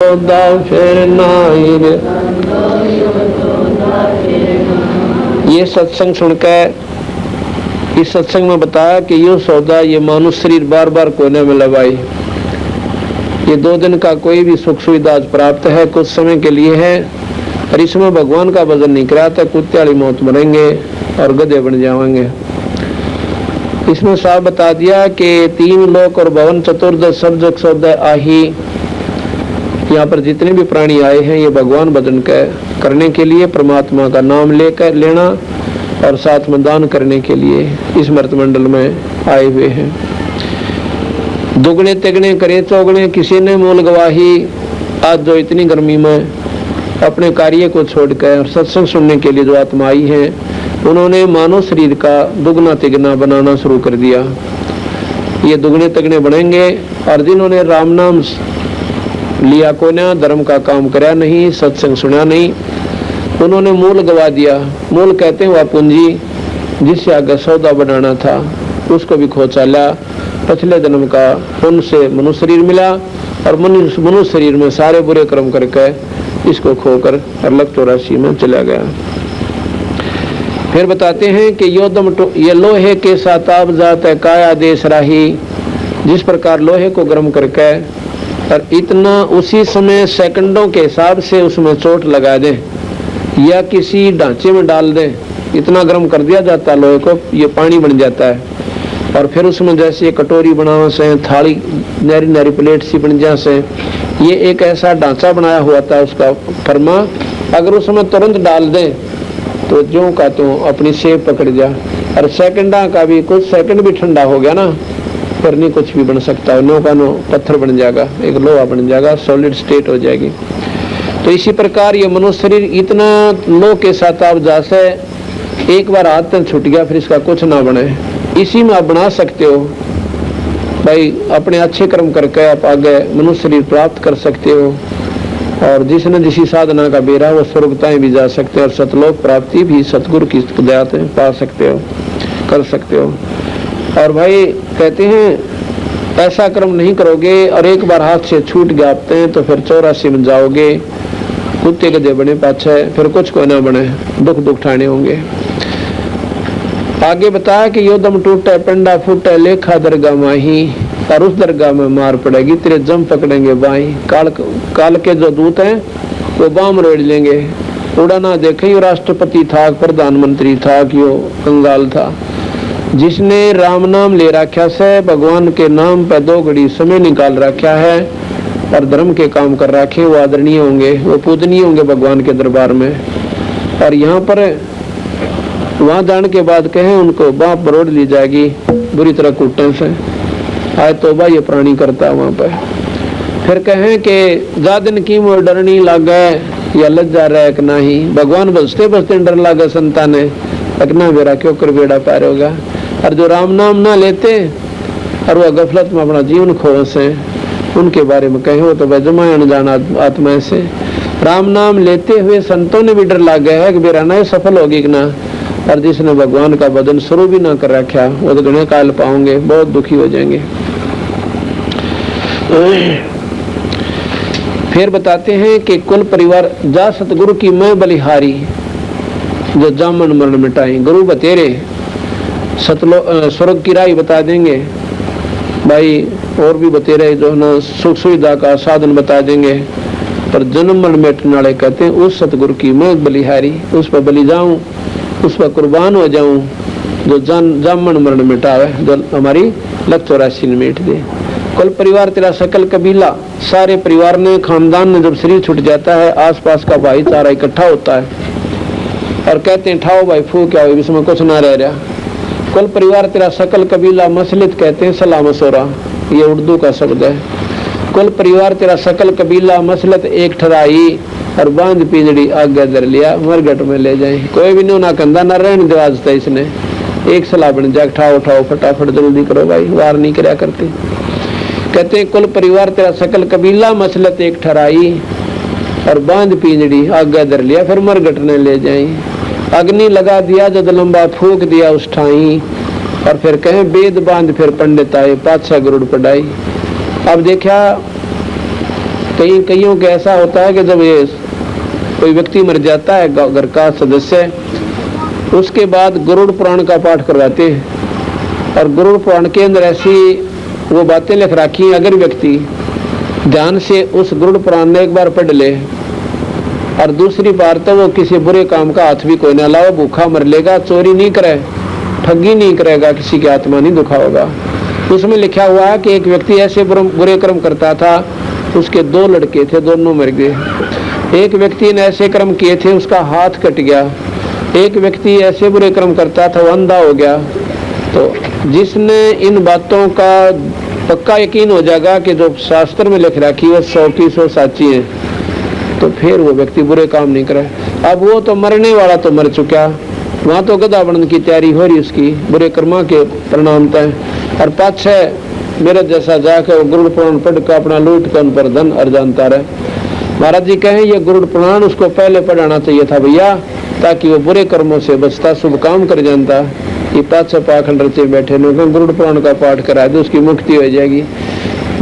सौदा फिर नाई रे। ये सत्संग सुनकर इस सत्संग में बताया कि यो सौदा ये मानुष शरीर बार बार कोने में लगाई। ये 2 दिन का कोई भी सुख सुविधा प्राप्त है, कुछ समय के लिए है, और इसमें भगवान का भजन नहीं कराता कुत्ते वाली मौत मरेंगे और गधे बन जाएंगे। इसमें साफ बता दिया कि 3 लोक और भवन चतुर्दश सर्जक सौदा आही, यहाँ पर जितने भी प्राणी आए हैं ये भगवान भजन करने के लिए, परमात्मा का नाम लेकर लेना और साथ में दान करने के लिए इस मर्त मंडल में आए हुए हैं। दुगने तिगने करे चौगने, किसी ने मूल गवाही। आज जो इतनी गर्मी में अपने कार्य को छोड़कर और सत्संग सुनने के लिए जो आत्मा आई है, उन्होंने मानव शरीर का दुगना तिगना बनाना शुरू कर दिया। ये दुगने तिगने बनेंगे, और जिन्होंने राम नाम लिया को ना, धर्म का काम कराया नहीं, सत्संग सुना नहीं, उन्होंने मूल गवा दिया। मूल कहते हैं वह पूंजी जिससे आगे सौदा बनाना था, उसको भी खो चाला। पिछले जन्म का पुण्य से मनुष्य शरीर मिला, और मनुष्य शरीर में सारे बुरे कर्म करके इसको खोकर अलग 84 में चला गया। फिर बताते हैं कि योदम ये लोहे के साताब जात है काया देश राही। जिस प्रकार लोहे को गर्म करके और इतना उसी समय सेकंडों के हिसाब से उसमें चोट लगा दे या किसी ढांचे में डाल दे, इतना गर्म कर दिया जाता है लोहे को, ये पानी बन जाता है। और फिर उसमें जैसे कटोरी बनावा से, थाली नारी नारी प्लेट सी बन जा से, ये एक ऐसा ढांचा बनाया हुआ था उसका फरमा, अगर उसमें तुरंत डाल दे तो जो का तो अपनी सेब पकड़ जा। और सेकंडा का भी, कुछ सेकंड भी ठंडा हो गया ना, फिर नहीं कुछ भी बन सकता है। नो का नो पत्थर बन जाएगा, एक लोहा बन जाएगा, सॉलिड स्टेट हो जाएगी। तो इसी प्रकार ये मनुष्य शरीर इतना लो के साथ आप जैसे एक बार हाथ तक छूट गया, फिर इसका कुछ ना बने। इसी में आप बना सकते हो भाई, अपने अच्छे कर्म करके आप आगे मनुष्य शरीर प्राप्त कर सकते हो, और जिसने जिसी साधना का बेरा वो स्वर्गताएं भी जा सकते हैं, और सतलोक प्राप्ति भी सतगुरु की दया से पा सकते हो, कर सकते हो। और भाई कहते हैं ऐसा कर्म नहीं करोगे और एक बार हाथ से छूट गया आपते हैं तो फिर 84 में जाओगे, कुत्ते गधे बने पाछे, फिर कुछ को ना बने, दुख दुख ठाने होंगे। आगे बताया कि यो दम टूटे पंडा फूटे लेखा दरगाह माही, और उस दरगाह में मार पड़ेगी, तेरे जम पकड़ेंगे बाई। काल के जो दूत हैं वो बाम रोड़ लेंगे। उड़ा ना देखे यो राष्ट्रपति था, प्रधानमंत्री था कि यो कंगाल था। जिसने राम नाम ले रखा से, भगवान के नाम पे 2 घड़ी समय निकाल रखा है और धर्म के काम कर रखे, वो आदरणीय होंगे, वो पूजनीय होंगे भगवान के दरबार में। और यहाँ पर वहां जाने के बाद कहें उनको बाप बरोड़ ली जाएगी बुरी तरह कूटने से। आए तौबा ये प्राणी करता वहां पर। फिर कहें कि जा दिन की मोर डरनी लागे या लज्जा रहे कि नहीं, भगवान बसते बसते डर लागे संताने लगना मेरा क्यों कर बेड़ा पार होगा। और जो राम नाम ना लेते और वह गफलत में अपना जीवन खोसे, उनके बारे में कहे, वो तो वजमा अनजान आत्मा से। राम नाम लेते हुए संतों ने भी डर लग गया है कि मेरा ना सफल होगी कि ना, और जिसने भगवान का भजन शुरू भी ना कर रखा वो तो गणे काल पाओगे, बहुत दुखी हो जाएंगे। फिर बताते हैं कि कुल परिवार जा सतगुरु की मैं बलिहारी, जो जामन मरण मिटाए गुरु बतेरे, स्वर्ग की राय बता देंगे भाई, और भी बतेरे जो ना सुख सुविधा का साधन बता देंगे, पर जन्म मरण मिटने वाले कहते हैं उस सतगुरु की मैं बलिहारी, उस पर बलि जाऊं, उस पर कुर्बान हो जाऊं, जो जामन मरण मिटावे, जो हमारी लग 84 मिट दे। कुल परिवार तेरा सकल कबीला, सारे परिवार ने खानदान में जब शरीर छूट जाता है, आसपास का भाईचारा इकट्ठा होता है और कहते हैं ठाओ भाई फू क्या हो, इसमें कुछ ना रह रहा। कुल परिवार तेरा सकल कबीला, मसलित कहते हैं सलाह मशोरा, ये उर्दू का शब्द है। कुल परिवार तेरा सकल कबीला, मसलत एक ठहराई, और बांध पिंजड़ी आगे दर लिया, मरगट में ले जाए। कोई भी ना कंधा न रहने दिवाज था, इसने एक सलाह बन जा, उठाओ उठाओ फटाफट जल्दी करो भाई, वार नहीं कराया करते। कहते हैं कुल परिवार तेरा सकल कबीला, मसलत एक ठहराई, और बांध पिंजड़ी आगे दर लिया, फिर मरगट ने ले जाए। अग्नि लगा दिया जद लंबा फूक दिया उस ठाई, और फिर कहें वेद बांध फिर पंडित आए, पातशाह गरुड़ पढ़ाई। अब देखा कईयों के ऐसा होता है कि जब ये कोई व्यक्ति मर जाता है घर का सदस्य, उसके बाद गरुड़ पुराण का पाठ करवाते हैं। और गरुड़ पुराण के अंदर ऐसी वो बातें लिख रखी, अगर व्यक्ति ध्यान से उस गरुड़ पुराण में एक बार पढ़ ले और दूसरी बार तो वो किसी बुरे काम का हाथ भी कोई ना लाओ, भूखा मर लेगा, चोरी नहीं करे, ठगी नहीं करेगा, किसी की आत्मा नहीं दुखाओगा। उसमें लिखा हुआ है कि एक व्यक्ति ऐसे बुरे कर्म करता था, उसके 2 लड़के थे, दोनों मर गए। एक व्यक्ति ने ऐसे कर्म किए थे, उसका हाथ कट गया। एक व्यक्ति ऐसे बुरे कर्म करता था, वो अंधा हो गया। तो जिसने इन बातों का पक्का यकीन हो जाएगा कि जो शास्त्र में लिख रखी है 100% साची है, तो फिर वो व्यक्ति बुरे काम नहीं करे। अब वो तो मरने वाला तो मर चुका, वहां तो गधा बनने की तैयारी हो रही उसकी बुरे कर्मा के परिणाम तय। और पाछे मेरे जैसा जाके गरुड़ पुराण पढ़ कर अपना लूट कर उन पर धन अर्जनता रहे। महाराज जी कहें ये गरुड़ पुराण उसको पहले पढ़ाना चाहिए था भैया, ताकि वो बुरे कर्मों से बचता, शुभ काम कर जानता। ये पाछे पाखंड रचे बैठे लोग गरुड़ पुराण का पाठ करा दे, उसकी मुक्ति हो जाएगी।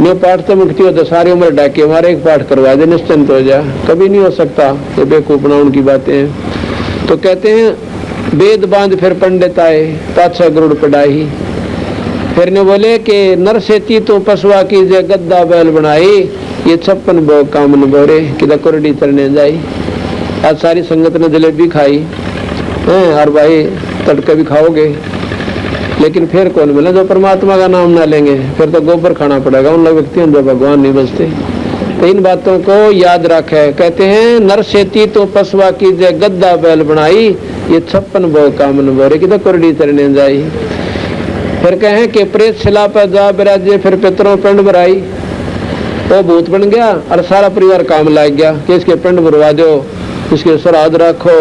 मैं पाठ तो मुक्ति हो तो सारी उम्र डाके हमारे एक पाठ करवा दे, निश्चिंत हो जा। कभी नहीं हो सकता, ये बेवकूफना उनकी बातें हैं। तो कहते हैं वेद बांध फिर पंडित आए, पाछा गरुड़ पढ़ाई। फिर ने बोले कि नर सेती तो पशुआ की जे गद्दा बैल बनाई, ये 56 भोग काम न बोरे कि कुरडी तरने जाई। आज सारी संगत ने जलेबी खाई है, और भाई तड़के भी खाओगे, लेकिन फिर कौन मिला जो परमात्मा का नाम ना लेंगे, फिर तो गोबर खाना पड़ेगा उन लोग व्यक्तियों जो भगवान नहीं बचते। तो इन बातों को याद रखे। कहते हैं नर सेती तो पशुआ की जे गद्दा बैल बनाई, ये 56 भोग काम न बोरे कि कुरडी तरने जाई। फिर कहें कि प्रेत शिला पर जा बिराजे, फिर पितरों पिंड भराई। वो भूत बन गया और सारा परिवार काम लाग गया कि इसके पिंड भरवा दो, इसके श्राद्ध रखो,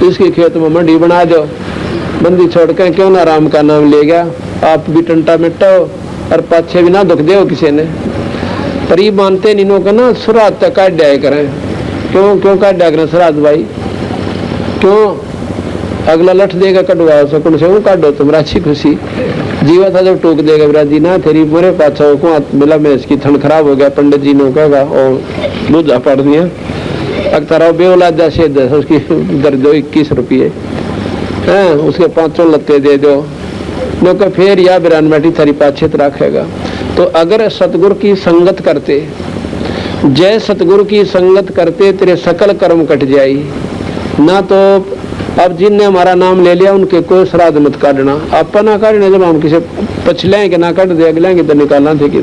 इसके खेत में मंडी बना दो। बंदी छोड़ कर क्यों ना राम का नाम ले गया, आप भी टंटा मिटाओ और पाछे भी ना दुख दे किसी ने। पर ये मानते नहीं का ना श्राद्ध तक काट दिया करें। क्यों काट दिया करें श्राद्ध भाई? क्यों? अगला लठ देगा कटवाओ सकून से वो काटो तुम राची खुशी। जीवा था जब टोक देगा विराजी ना तेरी पूरे पाछा को मिला में इसकी ठंड खराब हो गया, पंडित जी ने कहा और दूधा पड़ दिया। अक्तारा बेौलाद से उसकी दर दो 21 रुपये है, उसके 5 लत्ते दे दो नो का फिर या बिरान बैठी थारी पाछेत रखेगा। तो अगर सतगुरु की संगत करते, जय सतगुरु की संगत करते, तेरे सकल कर्म कट जाई ना। तो अब जिनने हमारा नाम ले लिया उनके कोई श्राद्ध मत काटना, अपना काटना। जब हम किसी पछले के ना काट दे अगले तो निकालना थे कि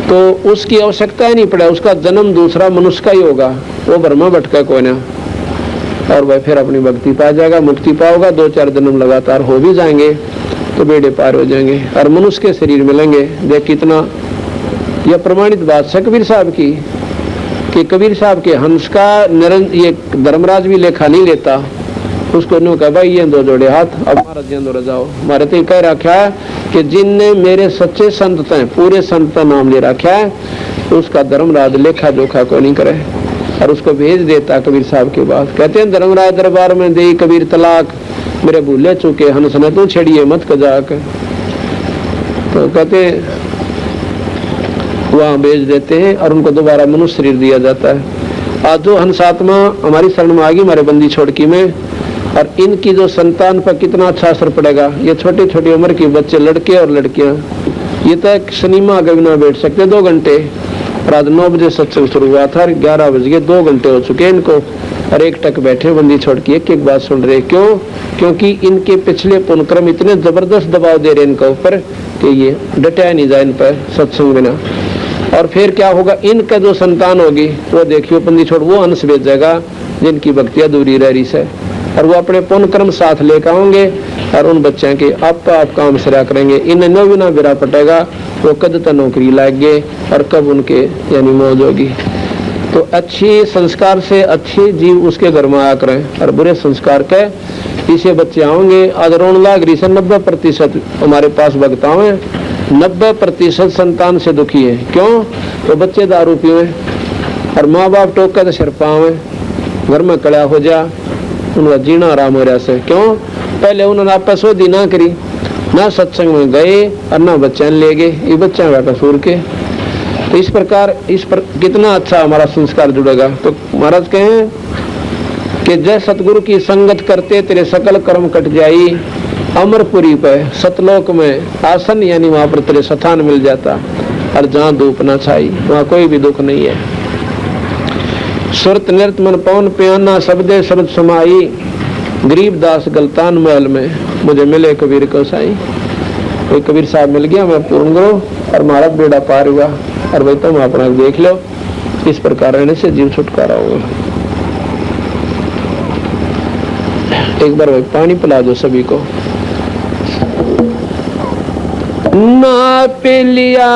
तो उसकी आवश्यकता ही नहीं पड़े। उसका जन्म दूसरा मनुष्य का ही होगा, वो ब्रह्मा भटका कोई ना, और वह फिर अपनी भक्ति पा जाएगा, मुक्ति पाओगा। 2-4 जन्म लगातार हो भी जाएंगे तो बेड़े पार हो जाएंगे और मनुष्य के शरीर मिलेंगे। देख कितना यह प्रमाणित बात है कबीर साहब की, कि कबीर साहब के हंस का ये धर्मराज भी लेखा नहीं लेता। उसको नो कहा भाई ये 2 जोड़े हाथ, अब हमारा जिंदो जाओ। हमारे तो कह रखा है कि जिनने मेरे सच्चे संत हैं, पूरे संत का नाम ले रखा है, उसका धर्मराज लेखा जोखा को नहीं करे और उसको भेज देता कबीर साहब के बाद। कहते हैं धर्मराज दरबार में दे कबीर तलाक, मेरे भूले चुके हंस ने तू छेड़िए मत कजाक। तो कहते वहां भेज देते हैं और उनको दोबारा मनुष्य शरीर दिया जाता है। आज जो हंस आत्मा हमारी शरण में आ गई हमारे बंदी छोड़की में, और इनकी जो संतान पर कितना अच्छा असर पड़ेगा। ये छोटी छोटी उम्र के बच्चे, लड़के और लड़कियां, ये तो एक सिनेमा आगे भी ना बैठ सकते 2 घंटे। रात 9 बजे सत्संग शुरू हुआ था, 11 बज गए, 2 घंटे हो चुके इनको, और एक टक बैठे बंदी छोड़ के एक बात सुन रहे। क्यों? क्योंकि इनके पिछले पुनक्रम इतने जबरदस्त दबाव दे रहे इनके ऊपर कि ये डटा नहीं जाए इन पर सत्संग बिना। और फिर क्या होगा, इनका जो संतान होगी वो देखियो बंदी छोड़ वो अंश भेजेगा जिनकी भक्ति अधूरी रह रही है, और वो अपने पुण्य कर्म साथ लेकर आएंगे और उन बच्चों के आप काम सरा करेंगे। इन्हें नो बिना बिरा पटेगा, वो कद तक नौकरी लाएंगे और कब उनके यानी मौज होगी। तो अच्छी संस्कार से अच्छे जीव उसके घर में आया करें, और बुरे संस्कार के इसे बच्चे आएंगे। आज रोन लाग रही से 90% हमारे पास भक्ताओं है, 90% संतान से दुखी है। क्यों? तो बच्चे दारू पीवे और माँ बाप टोक के सिर पावे, घर में कड़ा हो जा, उनका जीना आराम हो रहा से। क्यों? पहले उन्होंने आपस में ना करी, ना सत्संग में गए और ना बच्चे ले गए, ये बच्चा का कसूर के। तो इस प्रकार इस पर कितना अच्छा हमारा संस्कार जुड़ेगा। तो महाराज कहें कि जय सतगुरु की संगत करते तेरे सकल कर्म कट जाई, अमरपुरी पे सतलोक में आसन यानी वहां पर तेरे स्थान मिल जाता, और जहां धूप ना छाई वहां कोई भी दुख नहीं है। सुरत नृत मन पवन प्याना शब्दे शब्द समाई, गरीबदास गलतान महल में मुझे मिले कबीर को साई। कोई कबीर साहब मिल गया, मैं पूर्ण गुरु और महाराज बेड़ा पार हुआ, और भाई तुम अपना देख लो, इस प्रकार रहने से जीव छुटकारा होगा। एक बार भाई पानी पिला दो सभी को। ना पी लिया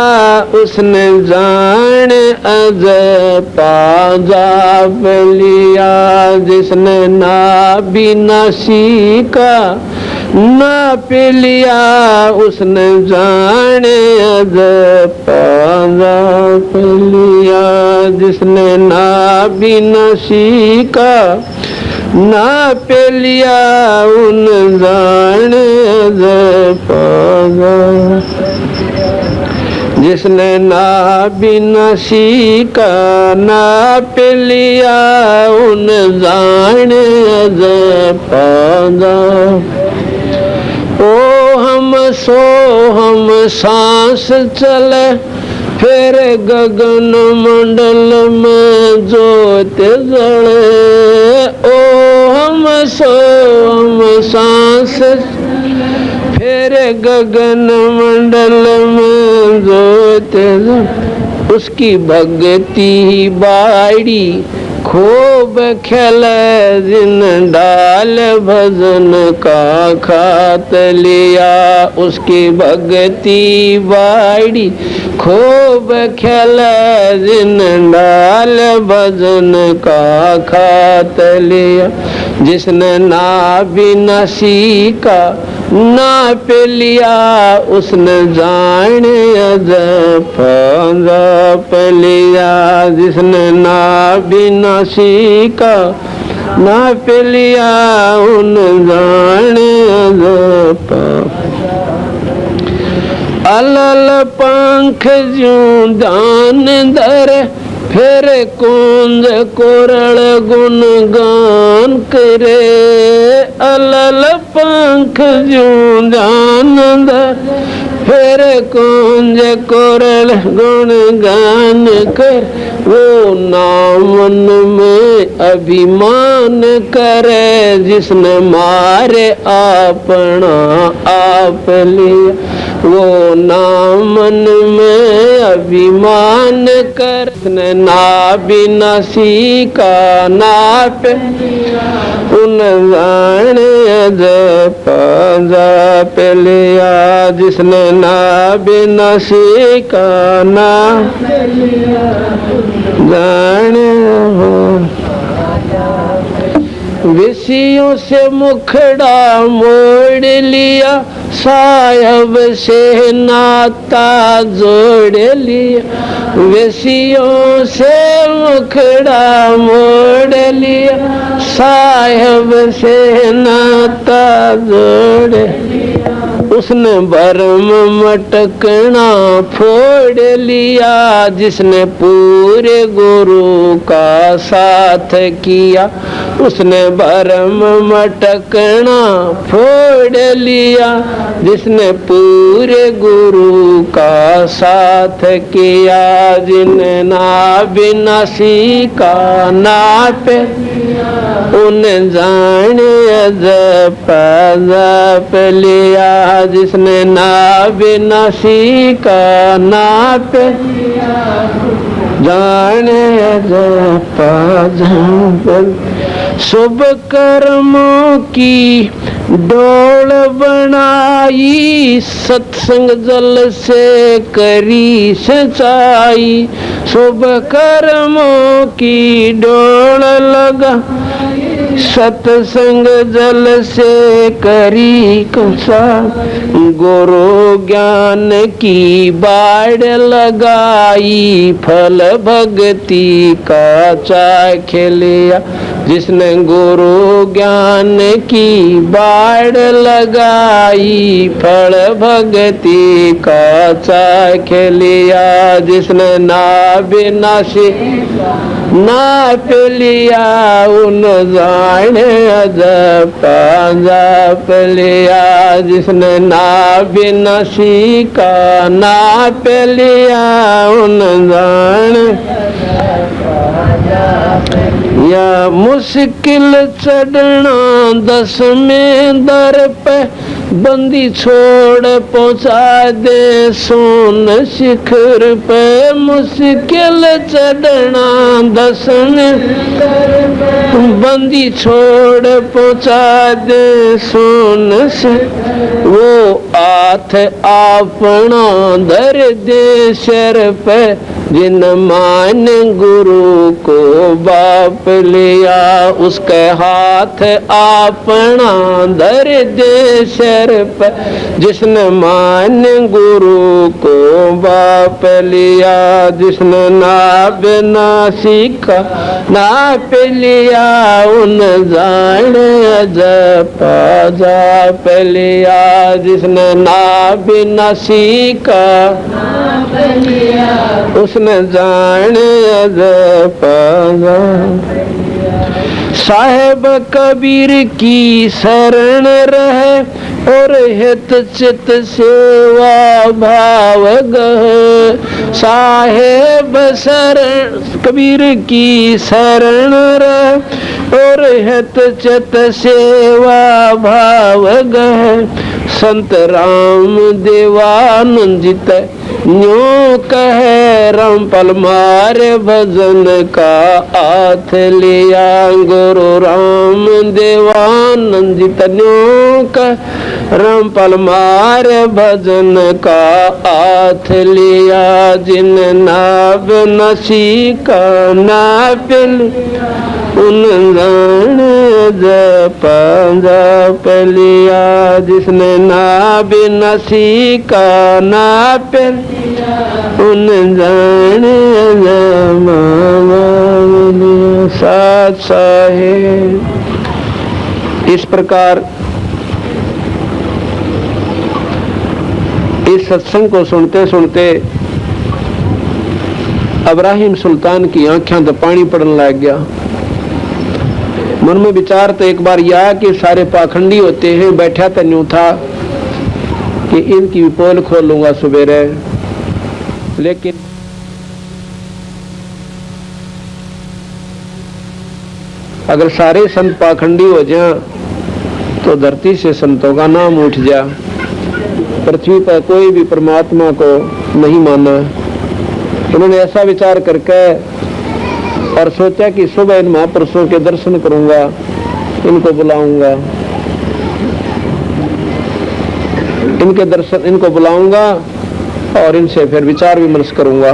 उसने जान अज पाजा लिया, जिसने ना भी ना सीखा ना पी लिया उसने जान अज पाजा लिया, जिसने ना भी ना सीखा ना पे लिया उन जान पागा, जिसने ना भी न सीखा ना पे लिया उन जान पागा। ओ हम सांस चले फिर गगन मंडल में ज्योत जले, ओ हम सांस फिर गगन मंडल में ज्योत जले, उसकी भक्ति बाड़ी खूब खेले जिन डाल भजन का खात लिया, उसकी भक्ति बाड़ी खूब खेले जिन डाल भजन का खात लिया, जिसने ना भी न सीखा ना पे लिया उसने जान जप लिया, जिसने ना भी न सीखा ना पे लिया उन जान जप। अलल पंख ज्यों दान धरे फिर कुंज कोरल गुण गान करे, अलल पंख ज्यों दान धरे फिर कुंज कोरल गुण गान कर, वो नामन में अभिमान करे, जिसने मारे अपना आप लिया, वो नामन में अभिमान कर, ना भी न सीखा ना पे उन जान जप लिया, जिसने ना भी न सीखा ना जाने विषयों से मुखड़ा मोड़ लिया, साहब से नाता जोड़ लिया, विषयों से मुखड़ा मोड़ लिया, साहब से नाता जोड़ लिया, उसने भरम मटकना फोड़ लिया, जिसने पूरे गुरु का साथ किया, उसने भरम मटकना फोड़ लिया, जिसने पूरे गुरु का साथ किया, जिन्हें ना बिना सीखा ना पे उन जाने जप लिया, जिसने ना बिना सीखा ना पे जाने जप शुभ कर्मों की डोल बनाई, सत्संग जल से करी सच्चाई, शुभ कर्मों की डोल लगा सत्संग जल से करी कसा, गुरु ज्ञान की बाढ़ लगाई, फल भक्ति का चाख लिया, जिसने गुरु ज्ञान की बाड़ लगाई, फल भक्ति का चाख लिया। जिसने नाविनाशी नाप लिया, उन जाने जप जप लिया। जिसने नाविनाशी का नाप लिया, उन जाने या मुश्किल चढ़ना 10वें दर पे, बंदी छोड़ पहुंचा दे सोन शिखर पे। मुश्किल चढ़ना 10वें, बंदी छोड़ पहुंचा दे सोन से। वो हाथ अपना धर दे सिर पे, जिन मान गुरु को बाप लिया। उसके हाथ अपना धर दे सिर पे, जिसने मान गुरु को बाप लिया। जिसने नाप ना सीखा नाप लिया, उन जाने जप जाप लिया। जिसने नाप ना सीखा उसने जाने जप साहेब कबीर की शरण रहे, और हित चित सेवा भाव गह। साहेब शरण कबीर की शरण रहे, और हित चित सेवा भाव गह। संत राम देवानंदित न्यों कहे, रामपाल मारे भजन का हाथ लिया। गुरु राम देवानंदित न्यों कहे, रामपाल मारे भजन का हाथ लिया। जिन नाव नसी का नाप उन जाने जप जप लिया। जिसने नाव नसी का नाप उन जाने साथ साहेब। इस प्रकार इस सत्संग को सुनते सुनते इब्राहिम सुल्तान की आंखें तो पानी पड़ने लग गया। मन में विचार तो एक बार यह कि सारे पाखंडी होते हैं, बैठा तो न्यू था कि इनकी भी पोल खोलूंगा सवेरे। लेकिन अगर सारे संत पाखंडी हो जाएं तो धरती से संतों का नाम उठ जा। पृथ्वी पर कोई भी परमात्मा को नहीं माना। उन्होंने ऐसा विचार करके और सोचा कि सुबह इन महापुरुषों के दर्शन करूंगा, इनको बुलाऊंगा, इनके दर्शन इनको बुलाऊंगा और इनसे फिर विचार विमर्श करूंगा।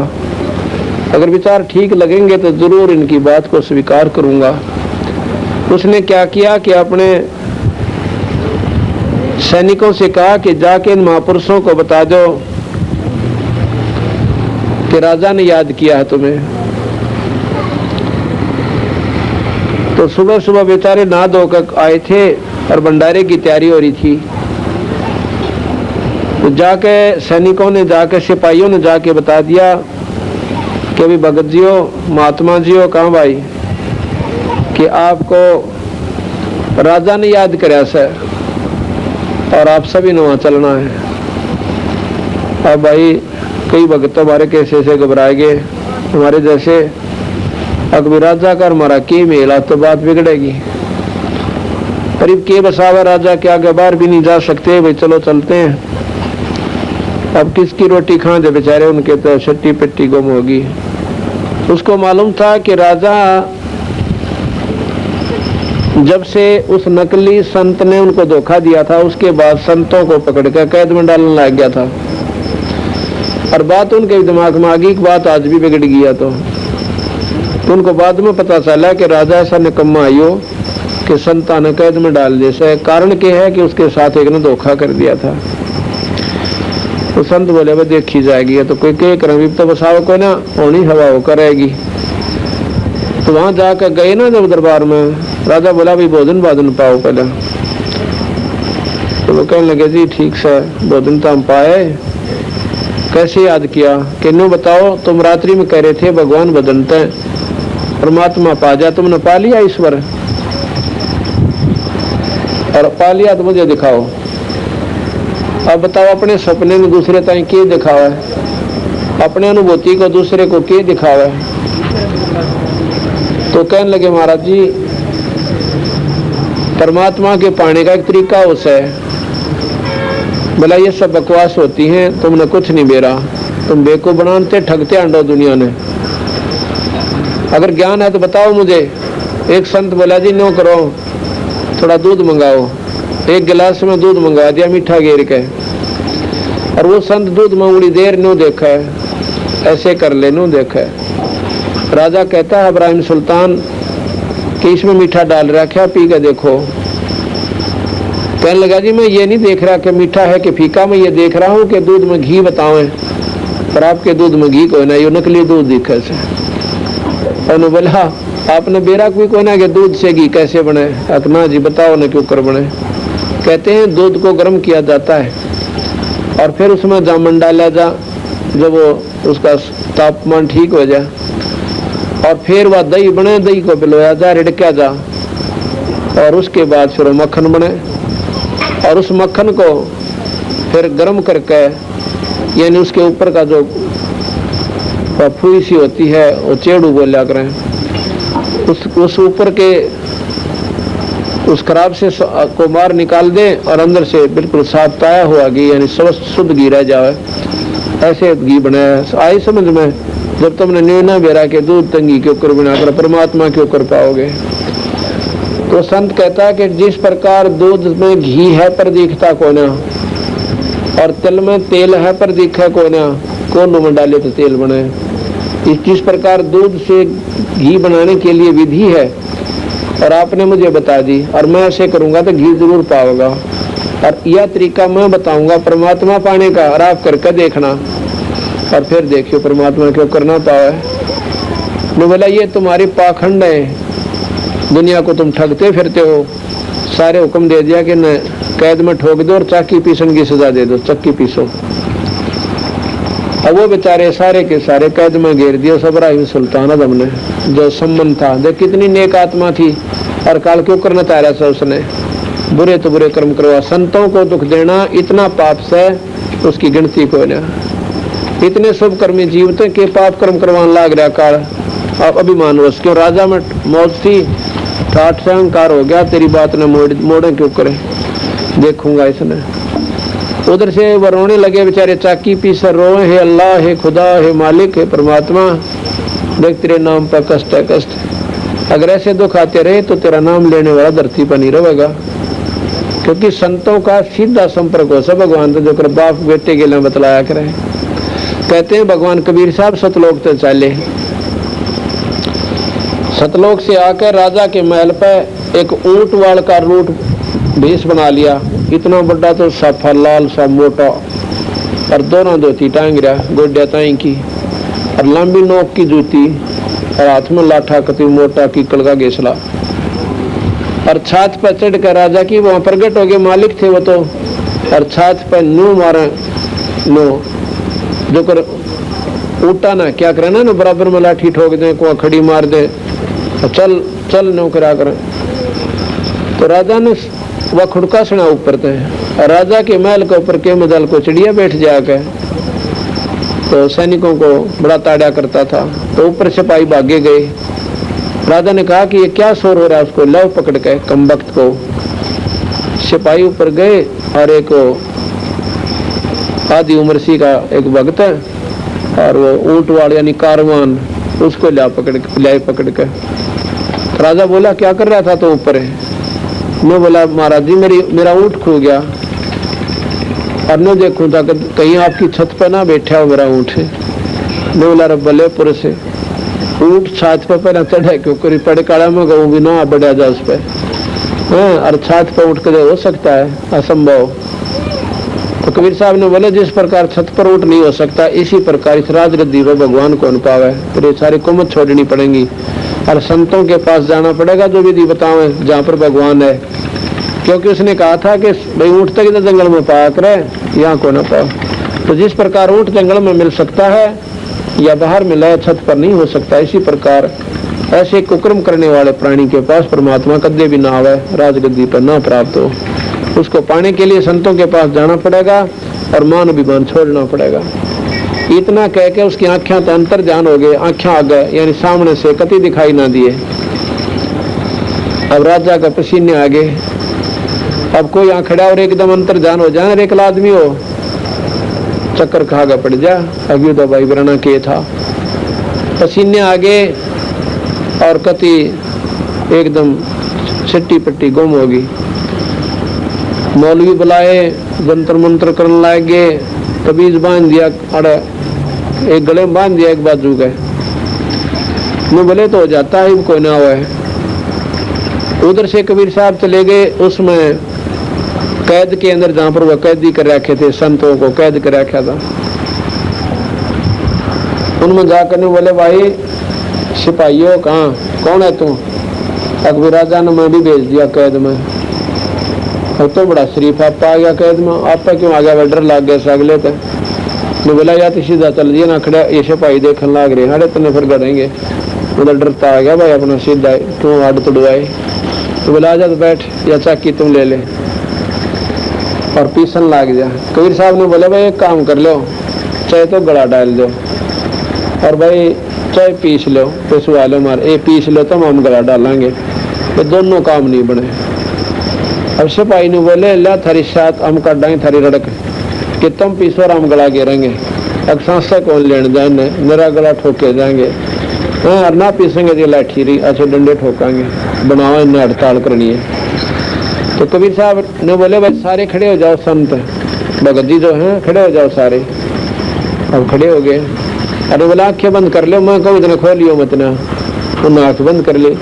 अगर विचार ठीक लगेंगे तो जरूर इनकी बात को स्वीकार करूंगा। उसने क्या किया कि अपने सैनिकों से कहा कि जाके इन महापुरुषों को बता दो कि राजा ने याद किया है तुम्हें। तो सुबह सुबह बेचारे नहा धोकर आए थे और भंडारे की तैयारी हो रही थी। तो जाके सैनिकों ने जाके सिपाहियों ने जाके बता दिया कि अभी भगत जियो महात्मा जियो कहाँ भाई कि आपको राजा ने याद कराया सर और आप सभी ने वहां चलना है। अब भाई कई भगत हमारे कैसे से घबराए गए हमारे जैसे। अकबर राजा का हमारा की मेला तो बात बिगड़ेगी। करीब के बसावा राजा के आगे बाहर भी नहीं जा सकते। भाई चलो चलते हैं। अब किसकी रोटी खां दे बेचारे, उनके तो छट्टी पिट्टी गुम होगी। उसको मालूम था कि राजा जब से उस नकली संत ने उनको धोखा दिया था उसके बाद संतों को पकड़कर कैद में डालने लग गया था। और बात उनके दिमाग में आ गई कि बात आज भी बिगड़ गया। तो उनको बाद में पता चला कि राजा ऐसा निकम्मा आयो कि संता ने कैद में डाल दिया। कारण क्या है कि उसके साथ एक ने धोखा कर दिया था। तो संत बोले वह देखी जाएगी। तो कोई कह कर तो बसाओ को ना होनी हवा हो करेगी। तो वहां जाकर गए ना जब दरबार में, राजा बोला भाई भोजन बाजन पाओ पहले। तो वो कहने लगे जी ठीक से भोजन तो हम पाए, कैसे याद किया? कि नो बताओ, तुम रात्रि में कह रहे थे भगवान बदलते परमात्मा पा जा, तुमने पा लिया ईश्वर? और पा लिया तो मुझे दिखाओ। अब बताओ अपने सपने में दूसरे ताई के दिखावा है, अपने अनुभूति को दूसरे को के दिखावा है? तो कहने लगे महाराज जी परमात्मा के पाने का एक तरीका उसे है, बोला ये सब बकवास होती हैं, तुमने कुछ नहीं बेरा, तुम बेको बनाते ठगते अंडो दुनिया ने। अगर ज्ञान है तो बताओ मुझे। एक संत बोला जी नो करो, थोड़ा दूध मंगाओ। एक गिलास में दूध मंगा दिया मीठा घेर के, और वो संत दूध मंगड़ी देर नो देखा है, ऐसे कर ले नो देखा है। राजा कहता है इब्राहिम सुल्तान कि इसमें मीठा डाल रखा, पी के देखो। कहने लगा जी मैं ये नहीं देख रहा कि मीठा है कि फीका, मैं ये देख रहा हूँ कि दूध में घी बताओ, पर आपके दूध में घी कोई ना, ये नकली दूध दिखे से। उन्होंने बोला आपने बेरा कोई कोई ना कि दूध से घी कैसे बने? अकना जी बताओ ना क्यों कर बने? कहते हैं दूध को गर्म किया जाता है और फिर उसमें जामुन डाला जा, जब वो उसका तापमान ठीक हो जाए, और फिर वह दही बने, दही को पिलोया जा, रिड़का जा, और उसके बाद फिर मक्खन बने, और उस मक्खन को फिर गर्म करके, यानी उसके ऊपर का जो फूई सी होती है वो चेड़ू बोला करें, उस ऊपर के उस खराब से को मार निकाल दे, और अंदर से बिल्कुल साफ ताया हुआ घी, यानी शुद्ध घी रह जाए, ऐसे घी बनाया। आई समझ में? जब तुमने निर्णय बेरा के दूध तंगी के ऊपर बनाकर परमात्मा के ऊपर पाओगे। तो संत कहता है कि जिस प्रकार दूध में घी है पर दिखता कोना, और तिल में तेल है पर दिखा कोना, कोल्हू में डाले तो तेल बने। जिस प्रकार दूध से घी बनाने के लिए विधि है और आपने मुझे बता दी, और मैं ऐसे करूंगा तो घी जरूर पाओगा, और यह तरीका मैं बताऊंगा परमात्मा पाने का, और आप करके देखना, और फिर देखियो परमात्मा क्यों करना पावे। मैं बोला ये तुम्हारी पाखंड है, दुनिया को तुम ठगते फिरते हो। सारे हुक्म दे दिया कि न कैद में ठोक दो और चाकी पीसन की सजा दे दो, चक्की पीसो। अब वो बेचारे सारे के सारे कैद में घेर दिए सब इब्राहिम सुल्तान आदम ने, जो सम्मन था। देख कितनी नेक आत्मा थी, और काल क्यों करना चाह रहा था उसने? बुरे तो बुरे कर्म करवा। संतों को दुख देना इतना पाप से उसकी गिनती को ना। इतने शुभ कर्मी जीव थे कि पाप कर्म करवाने लाग रहा काल। अब अभिमान वश क्यों? राजा में मौत थी, ठाठ से अहंकार हो गया, तेरी बात न मोड़े क्यों करे, देखूंगा इसने। उधर से वो रोने लगे बेचारे, चाकी पीसर रोए, हे अल्लाह, हे खुदा, हे मालिक, हे परमात्मा, देख तेरे नाम पर कष्ट है कष्ट। अगर ऐसे दुख आते रहे तो तेरा नाम लेने वाला धरती पर नहीं रहेगा, क्योंकि संतों का सीधा संपर्क हो सब भगवान से, जो कर बाप बेटे के लिए बतलाया करे। कहते हैं भगवान कबीर साहब सतलोक से चले, सतलोक से आकर राजा के महल पर एक ऊंट वाल का रूट भेष बना लिया। इतना बड़ा तो सफा लाल सा मोटा, और दोनों धोती टांग रहा गोड्या ताई की, और लंबी नोक की जूती, और हाथ में लाठा कति मोटा कीकड़ का गेसला, और छात पर चढ़ कर राजा की वहां प्रगट हो गए। मालिक थे वो तो, और छात पर नू मारे नो, जो कर उठा ना क्या करे ना, बराबर में लाठी ठोक दे, को खड़ी मार दे, चल चल नो करा कर। तो राजा ने वह खुड़का सुना ऊपर थे, राजा के महल के ऊपर के मदल को चिड़िया बैठ जाकर, तो सैनिकों को बड़ा ताड़ा करता था। तो ऊपर सिपाही भागे गए। राजा ने कहा कि ये क्या शोर हो रहा है, उसको लव पकड़ के कमबख्त को। सिपाही ऊपर गए, और एक आधी उम्र सी का एक भक्त है, और वो ऊंट वाले यानी कारवान, उसको ला पकड़ के। राजा बोला क्या कर रहा था? तो ऊपर है। मैं बोला महाराज जी मेरा ऊंट खो गया, और मैं देखूं था कहीं आपकी छत पर ना बैठा हो मेरा ऊंट है। मैं बोला रब्बले पुर से ऊंट छत पर पहले चढ़े, क्योंकि पड़े काड़ा में गऊ भी ना बढ़ा जा उस पर, और छत पर उठ कर हो सकता है? असंभव। तो कबीर साहब ने बोले जिस प्रकार छत पर ऊंट नहीं हो सकता, इसी प्रकार इस राजगद्दी पर भगवान कौन पावे, फिर ये सारी कुमत छोड़नी पड़ेगी। और संतों के पास जाना पड़ेगा जो विधि बतावें जहाँ पर भगवान है, क्योंकि उसने कहा था कि भाई ऊँट तक इधर जंगल में पाया करे, यहाँ को ना पाओ। तो जिस प्रकार ऊँट जंगल में मिल सकता है या बाहर मिला छत पर नहीं हो सकता, इसी प्रकार ऐसे कुकर्म करने वाले प्राणी के पास परमात्मा कदे भी ना आवे, राजगद्दी पर ना प्राप्त हो। उसको पाने के लिए संतों के पास जाना पड़ेगा और मान अभिमान छोड़ना पड़ेगा। इतना कह के उसकी आंखें तो अंतर ध्यान हो गए, आंखें आ गए, यानी सामने से कति दिखाई ना दिए। अब राजा का पसीने आ गए। अब कोई यहाँ खड़ा और एकदम अंतर ध्यान हो जाए, एक आदमी हो चक्कर खागा पड़ जा। अभी तो भाई बराना के था, पसीने आ गए और कति एकदम छिट्टी पट्टी गुम होगी। मौलवी बुलाए, जंतर मंत्र करने लगे, तबीज बांध दिया, अरे एक गले में बांध दिया, एक बाजू गए मैं बोले तो हो जाता है, कोई ना हुआ है। उधर से कबीर साहब चले गए, उसमें कैद के अंदर जहां पर वह कैदी कर रखे थे, संतों को कैद कर रखा था, उनमें जाकर बोले भाई सिपाहियों कहाँ, कौन है तू? अकबर राजा ने मैं भी भेज दिया कैद में। अब तो बड़ा शरीफ आप आ गया कैद में, आप क्यों आ गया? डर लग गया सगले थे। मैं बोला या तो सीधा चल दिया ना, खड़ा ये सिपाही देखने लग रहे, अरे तने फिर गड़ेंगे। उधर डरता आ गया भाई अपना सीधा क्यों हाथ तोड़वाए। तो बोला आजा तो बैठ, या चाकी तुम ले ले और पीसन लाग जा। कबीर साहब ने बोला भाई एक काम कर लो, चाहे तो गला डाल दो और भाई चाहे पीस लो, पिसवा लो, मारे पीस लो तो हम गला डालेंगे, तो दोनों काम नहीं बने। अब सिपाही ने बोले ला थारी साथ हम कर देंगे थारी रड़क कि तुम पीसो और हम गला गिरेंगे, अब सांसा कौन लेने जाए, मेरा गला ठोके जाएंगे। हाँ ना पीसेंगे तो लाठी रही अच्छे डंडे ठोकांगे, बनाओ इन्हें हड़ताल करनी है। तो कबीर साहब ने बोले भाई सारे खड़े हो जाओ, संत भगत जी जो हैं खड़े हो जाओ सारे। अब खड़े हो गए। अरे बोला आंखें बंद कर लो, मैं कहूँ इतने खोलियो मत ना, उन्हें आंख बंद कर ली।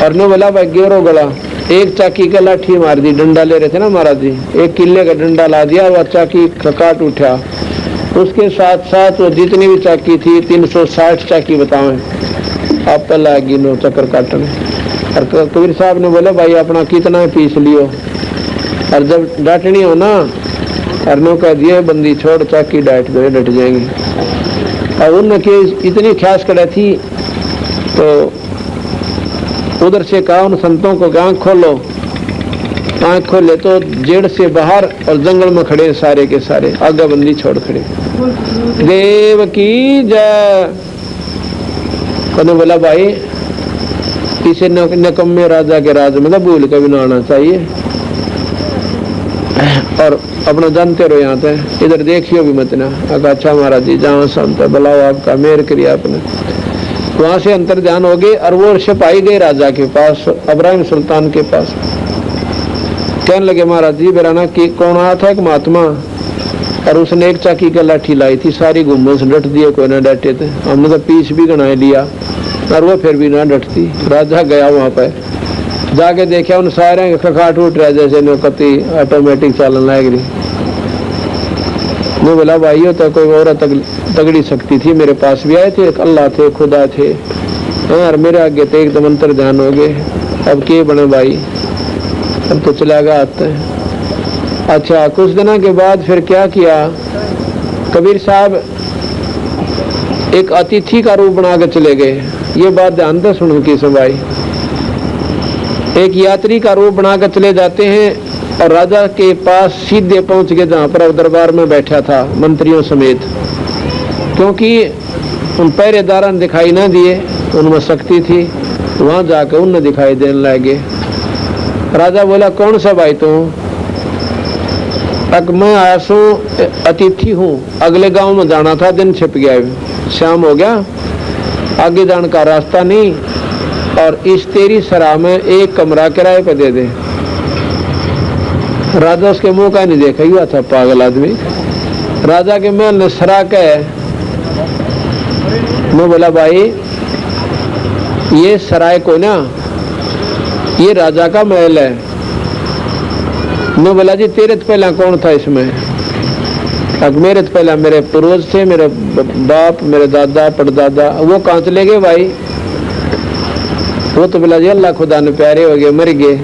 और ने बोला भाई गिरो गला, एक चाकी का लाठी मार दी, डंडा ले रहे थे ना महाराज जी, एक किले का डंडा ला दिया, वह चाकी काट उठा। उसके साथ साथ वो जितनी भी चाकी थी 360 चाकी बताओ आप पहला गिनो चक्कर काटने। और कबीर साहब ने बोला भाई अपना कितना पीस लियो, और जब डांटनी हो ना अरनों कह दिए बंदी छोड़ चाकी डांट दो, डट जाएंगे। और उनके इतनी ख्यास कड़ा थी तो उधर से कहा उन संतों को आंख खोलो। आंख खोले तो जेड़ से बाहर और जंगल में खड़े सारे के सारे, आगा बंदी छोड़ खड़े। देव की जय। उन्होंने बोला भाई इसे निकम्मे राजा के राज में भूल कभी ना आना चाहिए, और अपना जानते रहो यहाँ पे, इधर देखियो भी मत ना। अगर अच्छा महाराज जी जहाँ संत बुलाओ आपका मेहर करिए आपने। वहां से अंतर ध्यान हो गए और वो सिपाही गए राजा के पास, इब्राहिम सुल्तान के पास। कहने लगे महाराज जी बेराना की कौन आया था? एक महात्मा, और उसने एक चाकी का लाठी लाई थी, सारी गुम्बों से डट दिए, कोई ना डटे थे। हमने तो पीस भी गना लिया और वो फिर भी ना डटती। राजा गया वहां पर, जाके देखा उन सारे खखाट उठ रहा जैसे नौकती ऑटोमेटिक चालन लग रही। मैं बोला भाइयों तो कोई और तगड़ी शक्ति थी, मेरे पास भी आए थे, अल्लाह थे, खुदा थे, और मेरे आगे तो एकदम अंतर ध्यान हो गए। अब के बने भाई, अब तो चला गया आता है। अच्छा कुछ दिनों के बाद फिर क्या किया, कबीर साहब एक अतिथि का रूप बना के चले गए। ये बात ध्यान से सुनो की भाई, एक यात्री का रूप बना कर चले जाते हैं और राजा के पास सीधे पहुंच गए जहां पर दरबार में बैठा था मंत्रियों समेत, क्योंकि उन पहरेदार ने दिखाई ना दिए, उनमें शक्ति थी। वहां जाकर उन्हें दिखाई देने लगे। राजा बोला कौन सा भाई तू? तक मैं आया सू अतिथि हूँ, अगले गांव में जाना था, दिन छिप गया, शाम हो गया, आगे जाने का रास्ता नहीं, और इस तेरी सराह में एक कमरा किराए पे दे दे। राजा उसके मुंह का नहीं देखा, हुआ था पागल आदमी। राजा के महल ने सराह के मैं बोला भाई ये सराय को ना, ये राजा का महल है। मैं बोला जी तेरे तो पहला कौन था इसमें? अब मेरे तो पहला मेरे पूर्वज थे, मेरे बाप, मेरे दादा, परदादा। वो कहाँ चले गए भाई? वो तो बोला जी अल्लाह खुदा ने प्यारे हो गए, मर गए।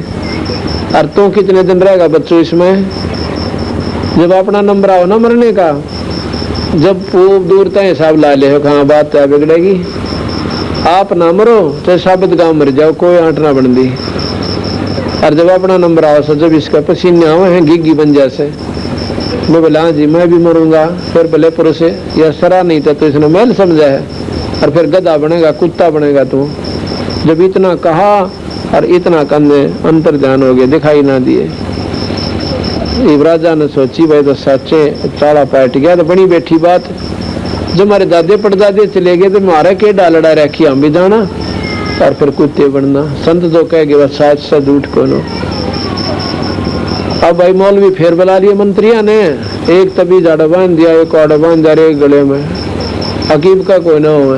और तू कितने दिन रहेगा बच्चों इसमें? जब अपना नंबर आओ ना मरने का, जब वो दूर तय हिसाब ला ले, कहाँ बात है बिगड़ेगी। आप ना मरो तो साबित गांव मर जाओ, कोई आंट ना बन दी। और जब अपना नंबर आओ सो जब इसका पसीने आवे हैं घिग्गी बन जैसे, मैं बोला हाँ जी मैं भी मरूंगा। फिर भले पुरुष या सरा नहीं था तो इसने मैल समझा है, और फिर गधा बनेगा, कुत्ता बनेगा। तू जब इतना कहा और इतना कंधे अंतर ध्यान हो गए, दिखाई ना दिए। राजा ने सोची भाई तो सच्चे चाड़ा पैट गया, तो बड़ी बैठी बात। जब हमारे दादे पड़दादे चले गए तो मारे के डालड़ा रखी हम भी जाना और फिर कुत्ते बनना। संत तो कह गए बस साच से झूठ को नो। अब भाई मौलवी फेर बुला लिए मंत्रिया ने, एक तभी जाड़ा बांध दिया, एक आड़ा बांध दिया एक गले में, हकीब का कोई ना हो।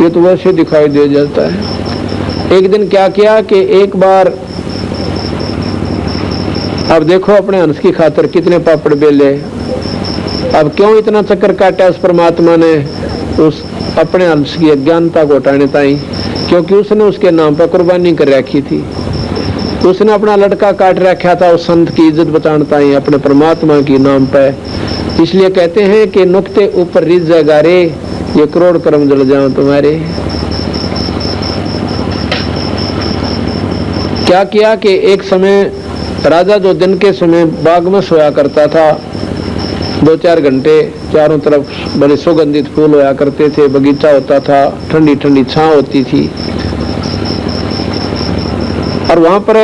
ये तो वैसे दिखाई दे जाता है। एक दिन क्या किया कि एक बार, अब देखो अपने हंस की खातर कितने पापड़ बेले। अब क्यों इतना चक्कर काटा उस परमात्मा ने उस अपने हंस की अज्ञानता को हटाने ताई? क्योंकि उसने उसके नाम पर कुर्बानी कर रखी थी। उसने अपना लड़का काट रखा था उस संत की इज्जत बचाने ताई, अपने परमात्मा की नाम पर। इसलिए कहते हैं कि नुक्ते ऊपर रिज गारे, ये करोड़ कर्म जल जाओ तुम्हारे। क्या किया कि एक समय राजा जो दिन के समय बाग में सोया करता था, 2-4 घंटे चारों तरफ बड़े सुगंधित फूल होया करते थे, बगीचा होता था, ठंडी ठंडी छांव होती थी। और वहां पर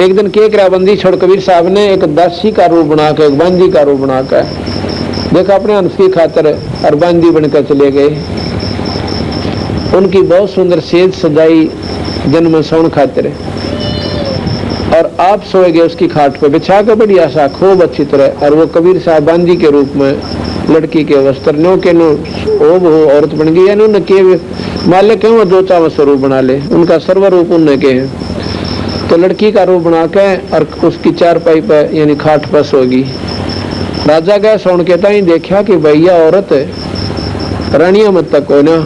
एक दिन केकरा बंदी छोड़ कबीर साहब ने एक दासी का रूप बनाकर, एक बंदी का रूप बनाकर देखा अपने अंश की खातर, और बंदी बनकर चले गए। उनकी बहुत सुंदर सेज सजाई दिन में सोन खातिर, और आप सोए गए उसकी खाट पे बिछा कर बढ़िया सा खूब अच्छी तरह। और वो कबीर साहब बांदी के रूप में लड़की के वस्त्र नो के नो वो औरत बन गई। यानी उन्हें के मालिक है वो दो चाव स्वरूप बना ले, उनका सर्व रूप उन्हें के हैं। तो लड़की का रूप बना के और उसकी चारपाई पे यानी खाट पर सोगी। राजा गया सोन कहता ही देखा कि भैया औरत रानिया मत तक हो ना।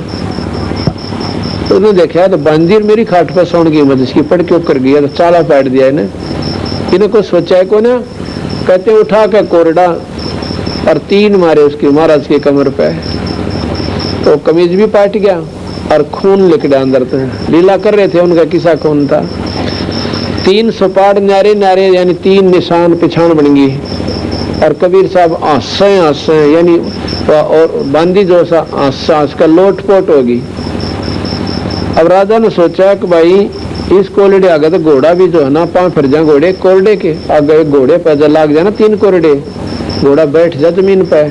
तो उसने देखा तो बंदीर मेरी खाट पर सोन की मत, इसकी पड़ के ऊपर गया तो चाला पाट दिया इन्हें। इन्हें कुछ सोचा है को ना, कहते उठा के कोरडा और 3 मारे उसकी महाराज की कमर पे, तो कमीज भी पाट गया और खून लिखड़ा अंदर थे। लीला कर रहे थे, उनका किसा खून था। 3 सुपाड़ नारे नारे यानी 3 निशान पिछाण बन गई। और कबीर साहब आंसे यानी और बांदी जो सा आंस का लोटपोट होगी। अब राजा ने सोचा कि भाई इस कोरडे आगे तो घोड़ा भी जो है ना, पांव फिर जाए घोड़े कोरडे के आगे, घोड़े पैदल लाग जाए ना 3 कोरडे, घोड़ा बैठ जाए जमीन पे।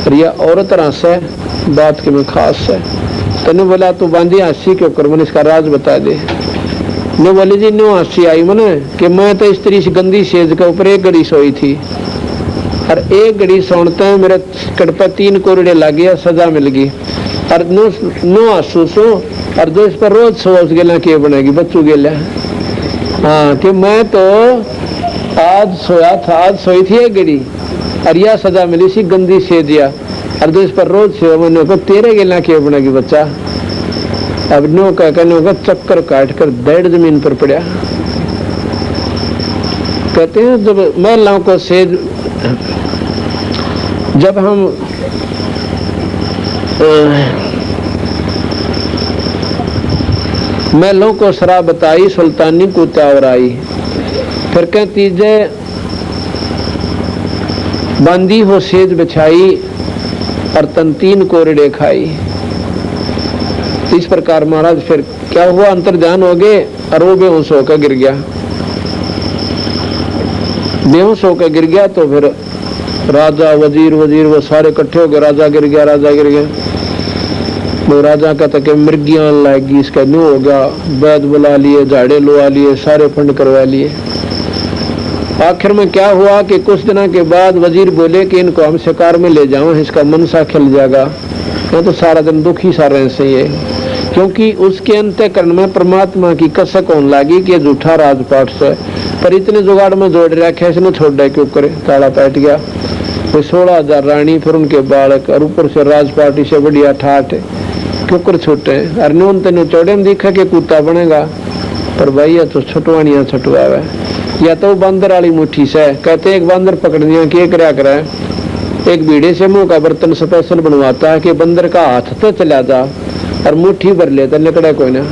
और यह औरत रस है बात के में खास है। तने बोला तू बांधी हंसी क्यों कर, मैंने इसका राज बता दे। ने बोली जी न्यू हंसी आई मैंने कि मैं तो स्त्री से गंदी सेज के ऊपर एक घड़ी सोई थी, और एक घड़ी सोनते हैं मेरे कड़ पे 3 कोरडे लग गया, सजा मिल गई। और नो आंसू सो, और जो इस पर रोज सो उस गेला के बनेगी बच्चू गेला। हाँ कि मैं तो आज सोया था, आज सोई थी एक घड़ी और यह सजा मिली सी गंदी से दिया, और जो इस पर रोज सो मैंने को तेरे गेला के बनेगी बच्चा। अब नो कहकर चक्कर काट कर बैठ जमीन पर पड़ा। कहते हैं जब महिलाओं को सेज, जब हम महलों को शराब बताई, सुल्तानी को त्यावर आई। फिर कहती जे बांदी हो सेज बिछाई और तन 3 कोरडे खाई। इस प्रकार महाराज फिर क्या हुआ, अंतर्ध्यान हो गए और वो बेहोश होकर गिर गया। बेहोश होकर गिर गया तो फिर राजा वजीर वो सारे इकट्ठे हो गए। राजा गिर गया। वो राजा कहता कि मृगियां लाएगी, इसका न्यू होगा। वैद बुला लिए, झाड़े लुआ लिए, सारे फंड करवा लिए। आखिर में क्या हुआ कि कुछ दिनों के बाद वजीर बोले कि इनको हम शिकार में ले जाओ, इसका मनसा खिल जाएगा। मैं तो सारा दिन दुखी सा रहे से ये, क्योंकि उसके अंतःकरण में परमात्मा की कसक होने लगी कि झूठा राजपाट से, पर इतने जुगाड़ में जोड़ रखे इसने छोड़ दे क्यों करे, ताला पैट गया। वो 16,000 रानी, फिर उनके बालक, और ऊपर से राजपाटी से बढ़िया ठाठ। ठोकर छोटे और नून तेन चौड़े में दिखा के कुत्ता बनेगा, पर भाई या तो छुटवानिया छुटवावे या तो बंदर वाली मुट्ठी से। कहते एक बंदर पकड़निया के क्या करे, एक बीड़े से मुंह का बर्तन स्पेशल बनवाता है कि बंदर का हाथ तो चला जा और मुट्ठी भर लेता निकले कोई ना,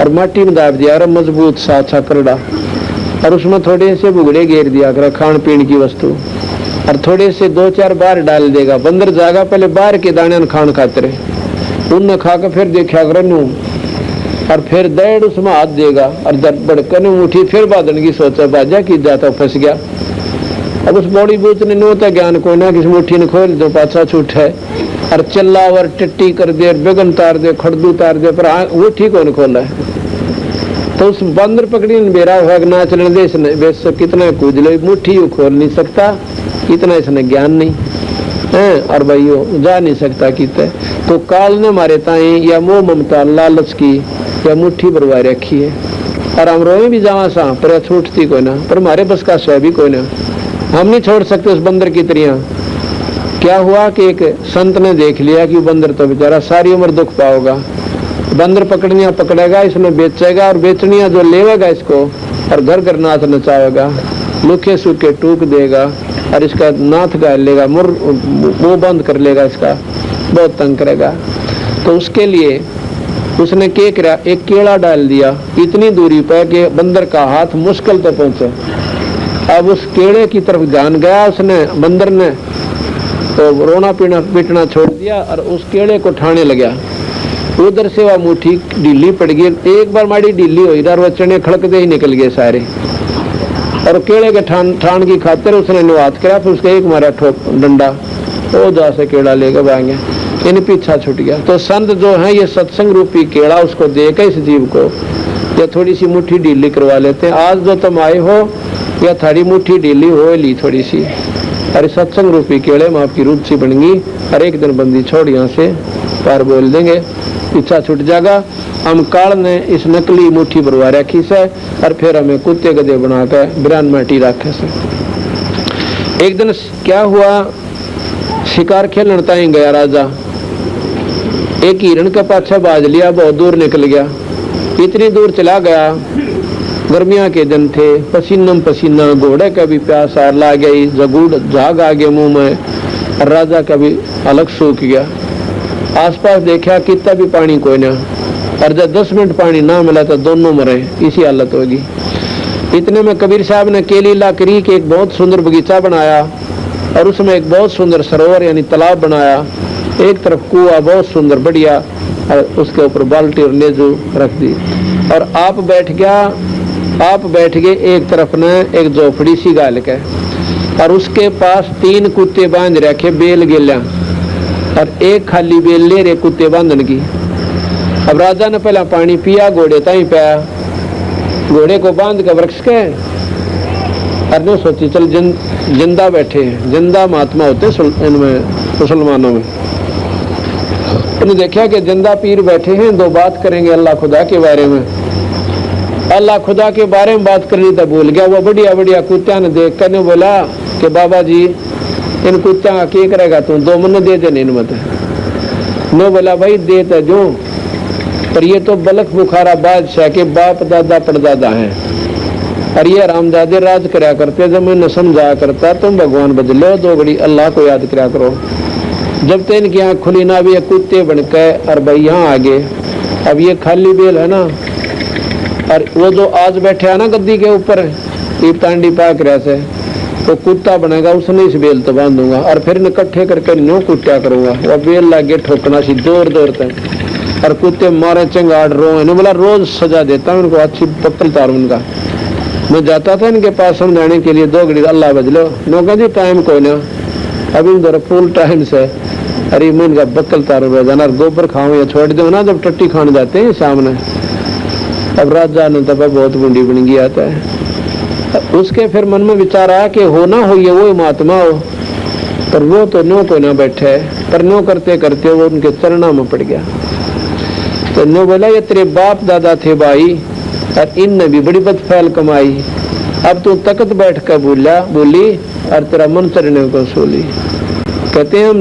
और माटी में दाब दिया और मजबूत सा अच्छा करड़ा, और उसमें थोड़े से बुगड़े घेर दिया कर खान पीन की वस्तु, और थोड़े से 2-4 बार डाल देगा। बंदर जागा पहले बाहर के दाने खान खाते उन खा कर फिर देखा कर नू, और फिर दौड़ उसमें हाथ देगा और बड़कन उठी फिर बादन की सोचा बाजा की जाता फंस गया। अब उस बॉडी बूथ ने नोता ज्ञान को ना किस मुट्ठी ने खोल दो पाछा छूट है और चिल्लावर टिट्टी कर दे, बेगन तार दे, खड़दू तार दे, पर वो ठीक होने खोला है। तो उस बंदर पकड़ी ने बेरा हुआ ना चलने दे, इसने बेस कितना कूद लो, मुट्ठी वो खोल नहीं सकता, इतना इसने ज्ञान नहीं है, और भाई वो जा नहीं सकता कितने। तो काल ने मारे ताई या मोह ममता लालच की या मुट्ठी भरवा रखी है, और हम रोए भी जावा सा पर छूटती कोई ना, पर हमारे बस का स्वयं भी कोई ना, हम नहीं छोड़ सकते उस बंदर की तरह। क्या हुआ कि एक संत ने देख लिया कि बंदर तो बेचारा सारी उम्र दुख पाओगा, बंदर पकड़निया पकड़ेगा, इसमें बेचेगा और बेचनिया जो लेवेगा इसको और घर घर नाथ नचावेगा, लुखे सूखे टूक देगा और इसका नाथ गाल लेगा, मुंह बंद कर लेगा, इसका बहुत तंग करेगा। तो उसके लिए उसने क्या किया, एक केला डाल दिया इतनी दूरी पर कि बंदर का हाथ मुश्किल तो पहुंचे। अब उस केले की तरफ ध्यान गया उसने, बंदर ने तो रोना पीटना छोड़ दिया और उस केले को ठाने लगा। उधर से वह मुट्ठी ढीली पड़ गई, एक बार माड़ी ढीली हुई और वह चने खड़कते ही निकल गए सारे, और केले के ठान की खातिर उसने निवात किया, फिर उसका एक मारा ठोक डंडा, वो जा से केला लेकर भागे, इन पीछा छूट गया। तो संत जो है ये सत्संग रूपी केला उसको देकर इस जीव को या थोड़ी सी मुट्ठी ढीली करवा लेते हैं। आज जो तुम आए हो या थारी मुट्ठी ढीली हो ली थोड़ी सी, अरे सत्संग रूपी केले में आपकी रूप सी बन गई, और एक दिन बंदी छोड़ यहाँ से पार बोल देंगे, पीछा छूट जाएगा। हम काल ने इस नकली मुट्ठी भरवा रखी से, और फिर हमें कुत्ते गधे बनाकर बिरान माटी रखे से। एक दिन क्या हुआ, शिकार खेलने ताई गया राजा, एक हिरण के पाछे बाज लिया, बहुत दूर निकल गया, इतनी दूर चला गया, गर्मियां के दिन थे, पसीना पसीना, घोड़े का भी प्यास ला गई, जगूड़ झाग आ गया मुंह में, और राजा का भी अलग सूख गया। आसपास देखा कितना भी पानी कोई ना, और जब 10 मिनट पानी ना मिला तो दोनों मरे, इसी हालत होगी। इतने में कबीर साहब ने केली लाकड़ी के एक बहुत सुंदर बगीचा बनाया, और उसमें एक बहुत सुंदर सरोवर यानी तालाब बनाया, एक तरफ कुआ बहुत सुंदर बढ़िया, और उसके ऊपर बाल्टी और नेजू रख दी, और आप बैठ गए एक तरफ ने एक झोपड़ी सी गाल के, और उसके पास 3 कुत्ते बांध रखे बेल गेला, और एक खाली बेल ले रहे कुत्ते बांधन की। अब राजा ने पहला पानी पिया, घोड़े ताई पाया, घोड़े को बांध के वृक्ष के, और ने सोची चल जिंदा बैठे हैं, जिंदा महात्मा होते इनमें मुसलमानों में। उन्हें देखा कि जिंदा पीर बैठे हैं, 2 बात करेंगे अल्लाह खुदा के बारे में। अल्लाह खुदा के बारे में बात करनी तो भूल गया। वो बढ़िया बढ़िया कुत्तिया ने देख कर बोला कि बाबा जी इन कुत्तिया का क्या करेगा तू, 2 मन दे दे इन मत। नो बोला भाई दे तो जो, पर ये तो बलख बुखारा बादशाह के बाप दादा परदादा हैं, और ये रामदादे राज कराया करते, जब मैं न समझाया करता तुम भगवान बदलो, 2 घड़ी अल्लाह को याद कराया करो। जब तक इनकी आँख खुली ना, भी ये कुत्ते बनकर और भाई यहाँ आगे। अब ये खाली बेल है ना, और वो जो आज बैठे है ना गद्दी के ऊपर तांडी पाक रहा से, तो कुत्ता बनेगा, उसने इस बेल तो बांधूंगा, और फिर इकट्ठे करके न्यू कुत्ता करूंगा। वह बेल लागे ठोकना सी जोर जोर तक, और कुत्ते मारे चंगाड़ रो। इन्हें बोला रोज सजा देता हूँ उनको, अच्छी पत्तल तार उनका। मैं जाता था इनके पास समझाने के लिए, 2 घड़ी अल्लाह बदलो। नौका जी टाइम कोई ना, अभी इधर फुल टाइम से, अरे मैं इनका बत्तल तारू रोजाना, गोबर खाऊं या छोड़ दो ना, जब टट्टी खाने जाते हैं सामने। अब राजा ने तब बहुत बूंदी बन गया था। उसके फिर मन में विचार आया कि हो ना हो ये वो महात्मा हो, पर वो तो नो को ना बैठे, पर नो करते करते वो उनके चरणों में पड़ गया। तो नो बोला ये तेरे बाप दादा थे भाई, और इनने भी बड़ी बदफैल कमाई, अब तू तकत बैठ कर बोली और तेरा मन चढ़ने को सोली। कहते हैं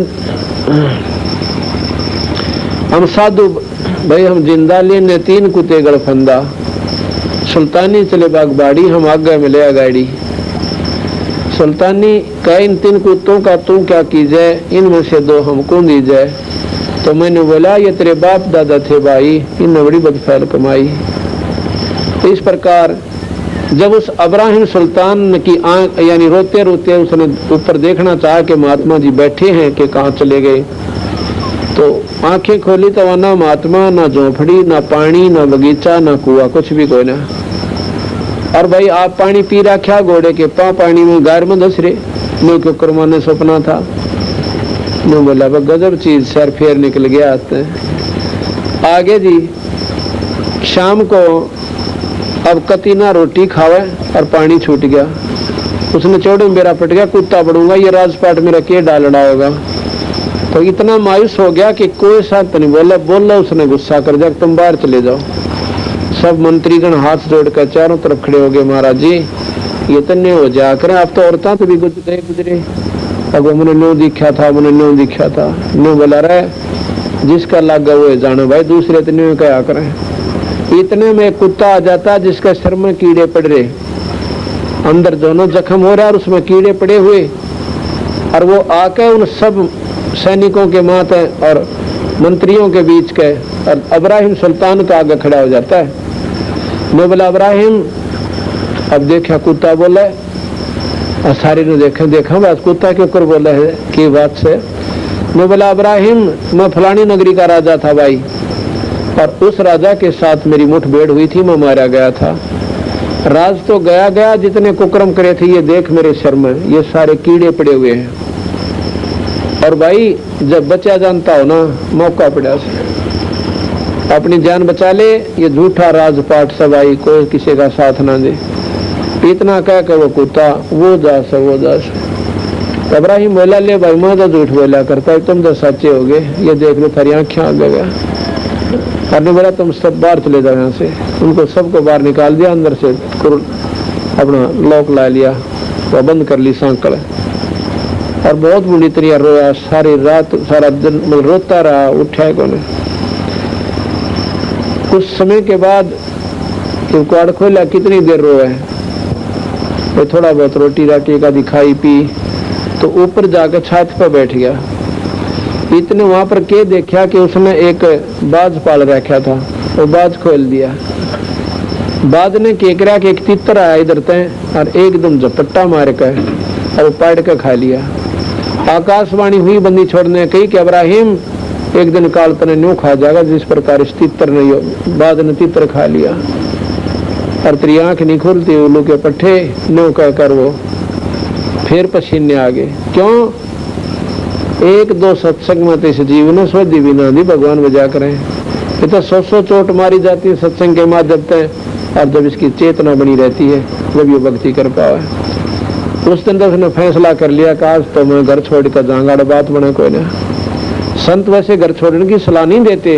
हम साधु भाई हम जिंदा लेने 3 कुत्ते गड़फंदा, सुल्तानी चले बागबाड़ी हम आगे मिले गाड़ी। सुल्तानी कह इन 3 कुत्तों का तू क्या कीजिए, इनमें से 2 हमको दीजिए। तो मैंने बोला ये तेरे बाप दादा थे भाई, इनने बड़ी बदफैल कमाई। तो इस प्रकार जब उस अब्राहिम सुल्तान की आंख यानी रोते रोते उसने ऊपर देखना चाहा कि महात्मा जी बैठे हैं कि कहाँ चले गए, तो आंखें खोली तो वह ना महात्मा, ना झोंपड़ी, ना पानी, ना बगीचा, ना कुआ, कुछ भी कोई ना। और भाई आप पानी पी रखा घोड़े के पानी में गार में धस रहे, नो क्यों करवाने सपना था। नो बोला गजब चीज सर, फेर निकल गया आते आगे जी। शाम को अब कती ना रोटी खावे और पानी छूट गया, उसने चौड़े मेरा पट गया, कुत्ता पड़ूंगा ये राजपाट मेरा के डालड़ा होगा। तो इतना मायूस हो गया कि कोई साथ नहीं बोला उसने गुस्सा कर दिया, तुम बाहर चले जाओ। सब मंत्रीगण हाथ जोड़कर चारों तरफ खड़े हो गए, महाराज जी ये तन्ने हो जा करें, आप तो औरतां तो भी गुजरे। अब मैंने नो दिखा था, मैंने नो दिखा था, नो बोला रहे जिसका लागा वो जानो भाई, दूसरे तने क्या करें। इतने में कुत्ता आ जाता जिसके सिर में कीड़े पड़ रहे, अंदर दोनों जख्म हो रहा और उसमें कीड़े पड़े हुए, और वो आके उन सब सैनिकों के माथे और मंत्रियों के बीच के और अब्राहिम सुल्तान का आगे खड़ा हो जाता है। मैं बोला अब्राहिम, अब देखा कुत्ता बोला, और सारे ने देखा बस कुत्ता के ऊपर बोला है की बात से। मैं बोला अब्राहिम, मैं फलानी नगरी का राजा था भाई, और उस राजा के साथ मेरी मुठभेड़ हुई थी, मैं मारा गया था। राज तो गया, जितने कुकर्म करे थे ये देख मेरे सिर में ये सारे कीड़े पड़े हुए हैं। और भाई जब बचा जानता हो ना, मौका पड़ा से अपनी जान बचा ले, ये झूठा राजपाट सब आई, कोई किसी का साथ ना दे। इतना कह के वो कुत्ता वो दास। इब्राहिम बोला ले भाई मैं तो झूठ बोला करता है, तुम तो सच्चे हो गए, ये देख लो थारी आंखें आ गया। और बोला तुम सब बाहर चले जाओ यहाँ से। उनको सबको बाहर निकाल दिया, अंदर से अपना लॉक ला लिया, वो बंद कर ली सांकड़, और बहुत बुरी तरह रोया सारी रात, सारा दिन रोता रहा, उठा को। कुछ समय के बाद कुआड़ खोला, कितनी देर रोया है, वो थोड़ा बहुत रोटी राटी का दिखाई पी, तो ऊपर जाकर छत पर बैठ गया। इतने वहां पर के देखा कि उसने एक बाज पाल रखा था, वो बाज खोल दिया। बाज ने के करा कि एक तितर आया इधर तय और एकदम झपट्टा मार कर और पाड़ कर खा लिया। आकाशवाणी हुई बंदी छोड़ने कही कि इब्राहिम एक दिन काल तने न्यू खा जाएगा जिस प्रकार इस तितर ने बाज ने तितर खा लिया। और तेरी आंख नहीं खुलती, उल्लू के पट्टे न्यू कहकर वो फिर पसीने आ गए। क्यों? 1-2 सत्संग में तो इस जीवन सोधी भी ना दी भगवान बजा करें। ये तो 100 चोट मारी जाती है सत्संग के माध्यम से, और जब इसकी चेतना बनी रहती है जब ये भक्ति कर पावे। उस दिन तो उसने फैसला कर लिया कि आज तो मैं घर छोड़ कर जाऊंगा, बात बने कोई ना। संत वैसे घर छोड़ने की सलाह नहीं देते,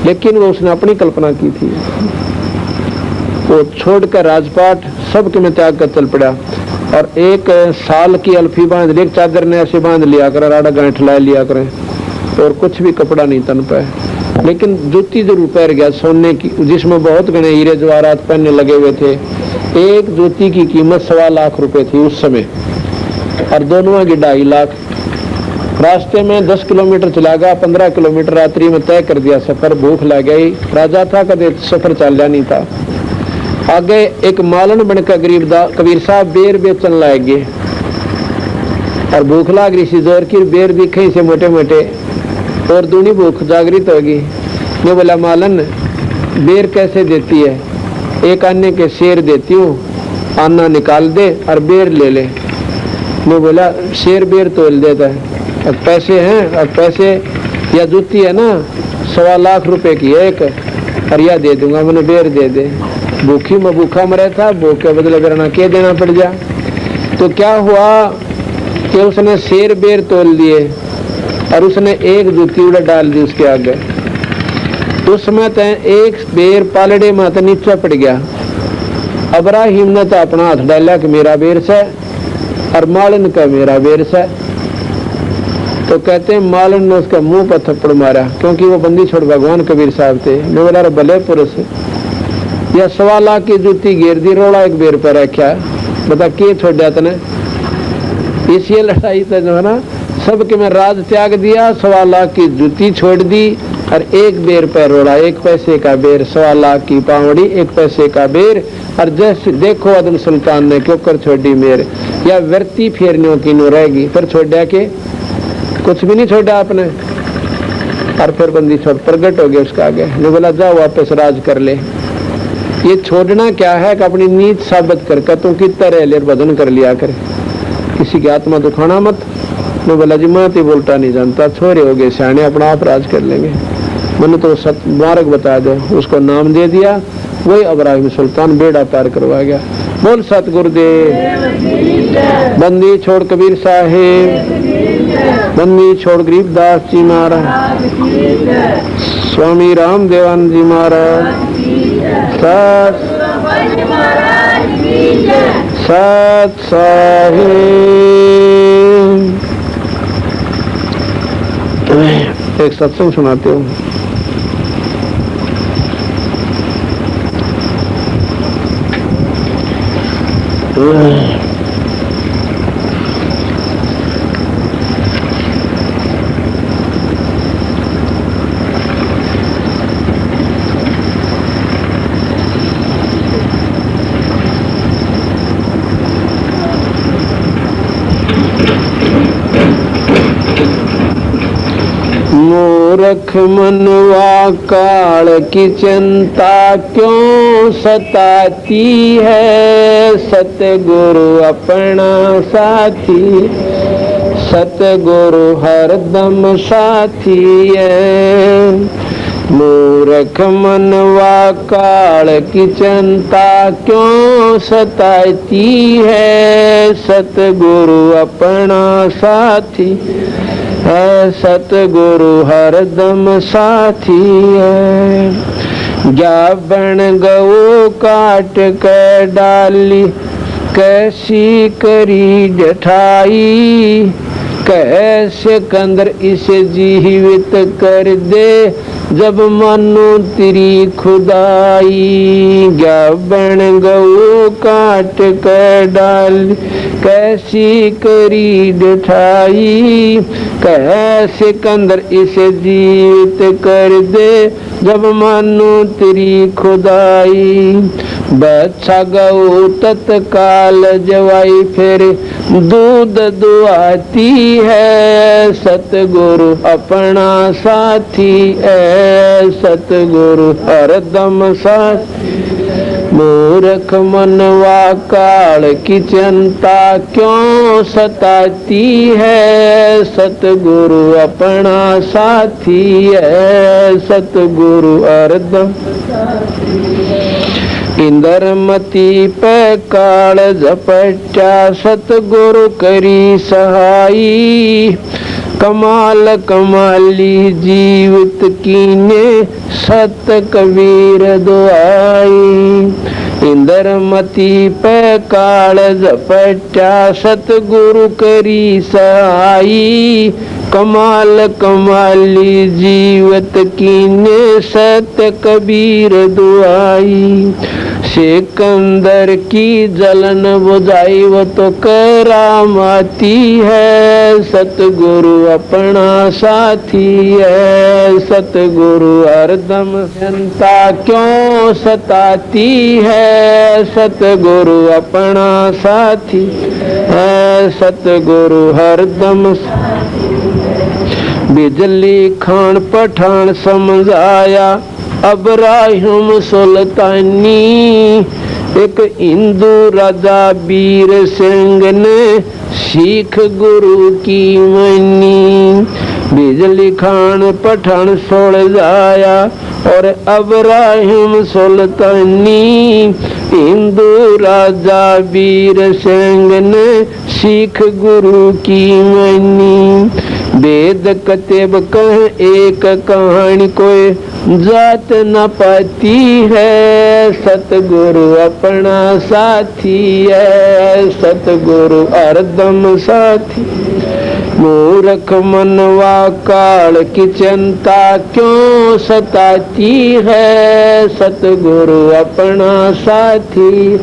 लेकिन वो उसने अपनी कल्पना की थी। वो छोड़कर राजपाट सबके में त्याग कर चल पड़ा, और 1 साल की अल्फी बांध ली, एक चादर ने ऐसे बांध लिया कर, राड़ा गांठ ला लिया करें, और कुछ भी कपड़ा नहीं तन पे। लेकिन जूती जरूर पैर गया सोने की, जिसमें बहुत घने हीरे जवाहरात पहनने लगे हुए थे। एक जूती की कीमत 1.25 लाख रुपए थी उस समय, और दोनों की 2.5 लाख। रास्ते में 10 किलोमीटर चला गया, 15 किलोमीटर रात्रि में तय कर दिया सफर। भूख लग गई, राजा था, कदे सफर चल नहीं था। आगे एक मालन बनकर गरीब कबीर साहब बेर बेचन लाए गए, और भूख लाग रही सी जोर की, बेर दिखे से मोटे मोटे, और दूनी भूख जागृत होगी। मैं बोला मालन बेर कैसे देती है? एक आने के शेर देती हूँ, आना निकाल दे और बेर ले ले। मैं बोला शेर बेर तोल देता है, अब पैसे हैं, अब पैसे या जूती है ना 1.25 लाख रुपए की एक, और या दे दूंगा, मैंने बेर दे दे। भूखी में भूखा मरे था, भूख के बदले करना के देना पड़ जा। तो क्या हुआ कि उसने शेर बेर तोल दिए, और उसने एक जूती उड़ा डाल दी उसके आगे। उसमें तो एक बेर पालड़े में तो नीचे पड़ गया। इब्राहिम ने तो अपना हाथ डाला कि मेरा बेर से, और मालन का मेरा बेर से। तो तो कहते हैं मालन ने उसका मुंह पर थप्पड़ मारा, क्योंकि वो बंदी छोड़ भगवान कबीर साहब थे। मैं बोला भले पुरुष, या 1.25 लाख की जूती घेर दी, रोड़ा एक बेर पर रखा, बता के छोड़ा तने। इसी लड़ाई तो जो है ना, सबके में राज त्याग दिया, 1.25 लाख की जूती छोड़ दी और एक बेर पर रोड़ा, 1 पैसे का बेर, 1.25 लाख की पावड़ी, 1 पैसे का बेर। और जैसे देखो अदम सुल्तान ने क्यों कर छोड़ी मेर, या व्यर्ती फेरनियों की नो रहेगी, फिर छोड़ा के कुछ भी नहीं छोड़ा आपने। और फिर बंदी छोड़ प्रगट हो गया उसका आगे, जो बोला जाओ वापस राज कर ले। ये छोड़ना क्या है कि अपनी नीच साबित कर तू कितना रह ले, भजन कर लिया कर, किसी की आत्मा दुखाना मत। मैं बोला जी मैं तो बोलता नहीं जानता, छोरे हो गए सियाने, अपना आप राज कर लेंगे। मैंने तो मार्ग बता दो, उसको नाम दे दिया, वही इब्राहिम सुल्तान बेड़ा पार करवा गया। बोल सतगुरुदेव। बंदी छोड़ कबीर साहेब, बंदी छोड़ गरीबदास जी महाराज, स्वामी रामदेवानंद जी महाराज, सत सत साहिब। एक सत्संग सुनाते हो। मूर्ख मनवा काल की चिंता क्यों सताती है, सतगुरु अपना साथी, सतगुरु हरदम साथी है। मूर्ख मनवा काल की चिंता क्यों सताती है, सतगुरु अपना साथी है, सतगुरु हरदम साथी है। जा बन गऊ काट कर डाली, कैसी करी जठाई, कैसे कंदर इसे जीवित कर दे, जब मानो तेरी खुदाई। जा बन गऊ काट कर डाली, कैसी करी जठाई, कैसे कंदर इसे जीवित कर दे, जब मानो तेरी खुदाई। बच्चा गऊ तत्काल जवाई, फिर दूध दुआती है, सतगुरु अपना साथी है, सतगुरु हरदम साथी। मूर्ख मनवा काल की चिंता क्यों सताती है, सतगुरु अपना साथी है, सतगुरु हरदम। इंद्रमती पे काल झपटा, सतगुरु करी सहाई, कमाल कमाली जीवित कीने, सत कबीर दुआई। इंद्रमती पे काल झपटा, सतगुरु करी सहाई, कमाल कमाली जीवत कीने, सत कबीर दुआई। सिकंदर की जलन बुझाई, वो तो करामाती है, सतगुरु अपना साथी है, सतगुरु हरदम। जनता क्यों सताती है, सतगुरु अपना साथी है, सतगुरु हरदम। बिजली खान पठान समझाया इब्राहिम सुल्तानी, एक हिंदू राजा वीर सिंह ने सिख गुरु की मनी। बिजली खान पठान सुलझाया और इब्राहिम सुल्तानी, हिंदू राजा वीर सिंह ने सिख गुरु की मनी। वेद कतेब कह एक कहानी, कोई जात न पाती है, सतगुरु अपना साथी है, सतगुरु हरदम साथी। मूर्ख मनवा काल की चिंता क्यों सताती है, सतगुरु अपना साथी,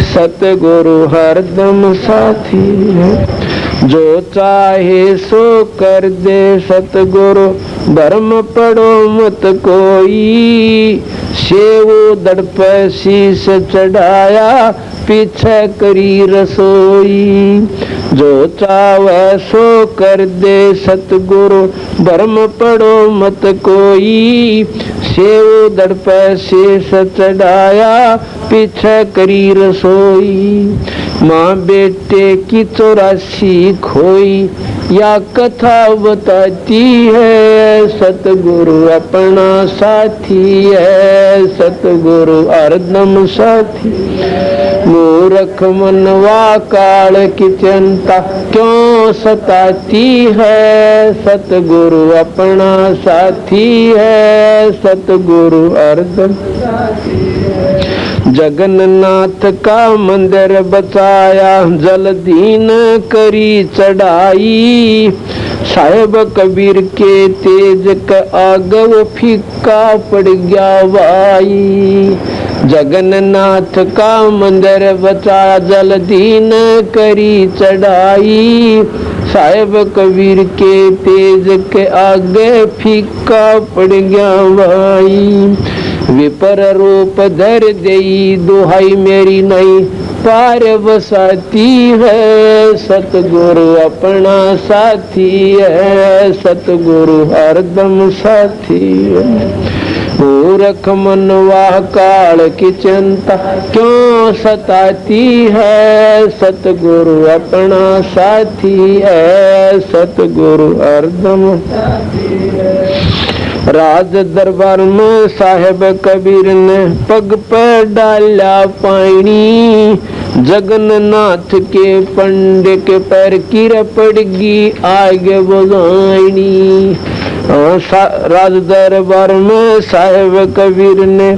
सतगुरु हरदम साथी है। जो चाहे सो कर दे सतगुरु, भरम पड़ो मत कोई, सेवो दड़ पे शीश चढ़ाया, पीछे करी रसोई। जो चाहे सो कर दे सतगुरु, भरम पड़ो मत कोई, सेवो दड़ पे शीश चढ़ाया, पीछे करी रसोई। माँ बेटे की 84 खोई, या कथा बताती है, सतगुरु अपना साथी है, सतगुरु हरदम साथी। मूर्ख मनवा काल की चिंता क्यों सताती है, सतगुरु अपना साथी है, सतगुरु हरदम साथी है। जगन्नाथ का मंदिर बचाया, जलदीन करी चढ़ाई, साहेब कबीर के तेज का आग वो फीका पड़ गया भाई। जगन्नाथ का मंदिर बचाया, जलदीन करी चढ़ाई, साहेब कबीर के तेज के आगे फीका पड़ गया भाई। विपर रूप धर देई, दुहाई मेरी नहीं पार बसाती है, सतगुरु अपना साथी है, सतगुरु हरदम साथी है। मूर्ख मनवा काल की चिंता क्यों सताती है, सतगुरु अपना साथी है, सतगुरु हरदम साथी है। राज दरबार में साहेब कबीर ने पग पर डाला पानी, जगन्नाथ के पंडे के पैर कीर पड़गी आगे बुझानी। राज दरबार में साहेब कबीर ने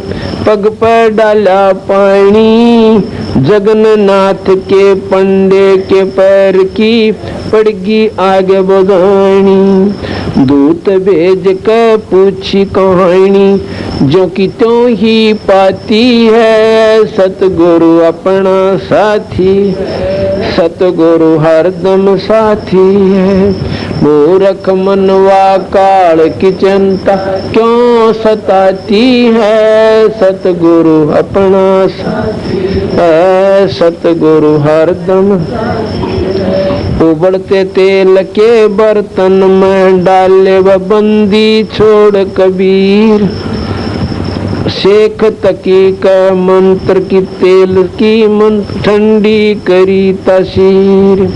पग पर डाला पानी, जगन्नाथ के पंडे के पैर की पड़गी आगे बुझानी। दूत भेज कर पूछी कहानी, जो कि त्यों ही पाती है, सतगुरु अपना साथी, सतगुरु हरदम साथी है। मूर्ख मनवा काल की चिंता क्यों सताती है, सतगुरु अपना साथी है, सतगुरु हरदम। उबलते तेल के बर्तन में डाले व बंदी छोड़ कबीर, शेख तकी का मंत्र की तेल की मंत्र ठंडी करी तासीर।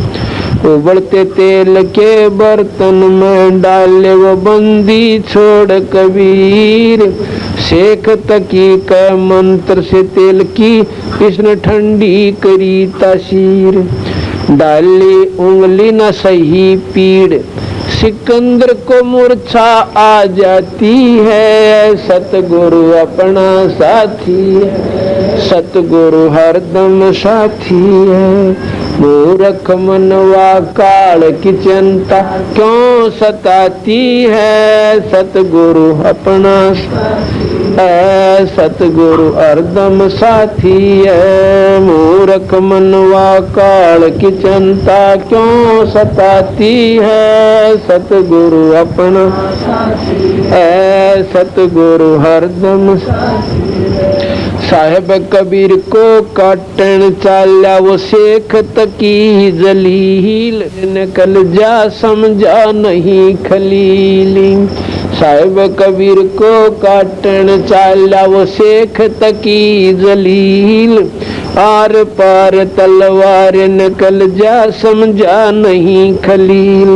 उबलते तेल के बर्तन में डाले वो बंदी छोड़ कबीर, शेख तकी का मंत्र से तेल की इसने ठंडी करी तासीर। डाली उंगली न सही पीड़, सिकंदर को मूर्छा आ जाती है, सतगुरु अपना साथी है, सतगुरु हरदम साथी है। मूर्ख मनवा काल की चिंता क्यों सताती है, सतगुरु अपना है, सतगुरु हरदम साथी है। मूर्ख मनवा काल की चिंता क्यों सताती है, सतगुरु अपना है, सतगुरु हरदम साथी है। साहेब कबीर को काटन चाला वो शेख तकी जलील, निकल जा समझा नहीं खलीली। साहेब कबीर को काटन चाला वो शेख तकी जलील, आर पार तलवार निकल जा समझा नहीं खलील।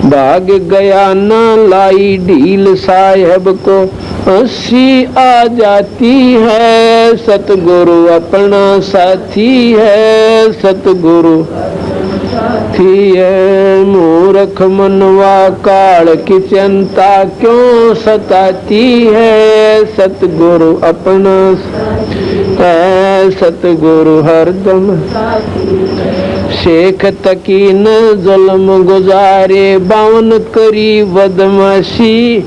भाग गया ना लाई ढील, साहेब को हंसी आ जाती है, सतगुरु अपना साथी है, सतगुरु साथी है। मूर्ख मनवा काल की चिंता क्यों सताती है, सतगुरु अपना है, है सतगुरु हरदम। शेख तकी न जुल्म गुजारे, बावन करी बदमाशी,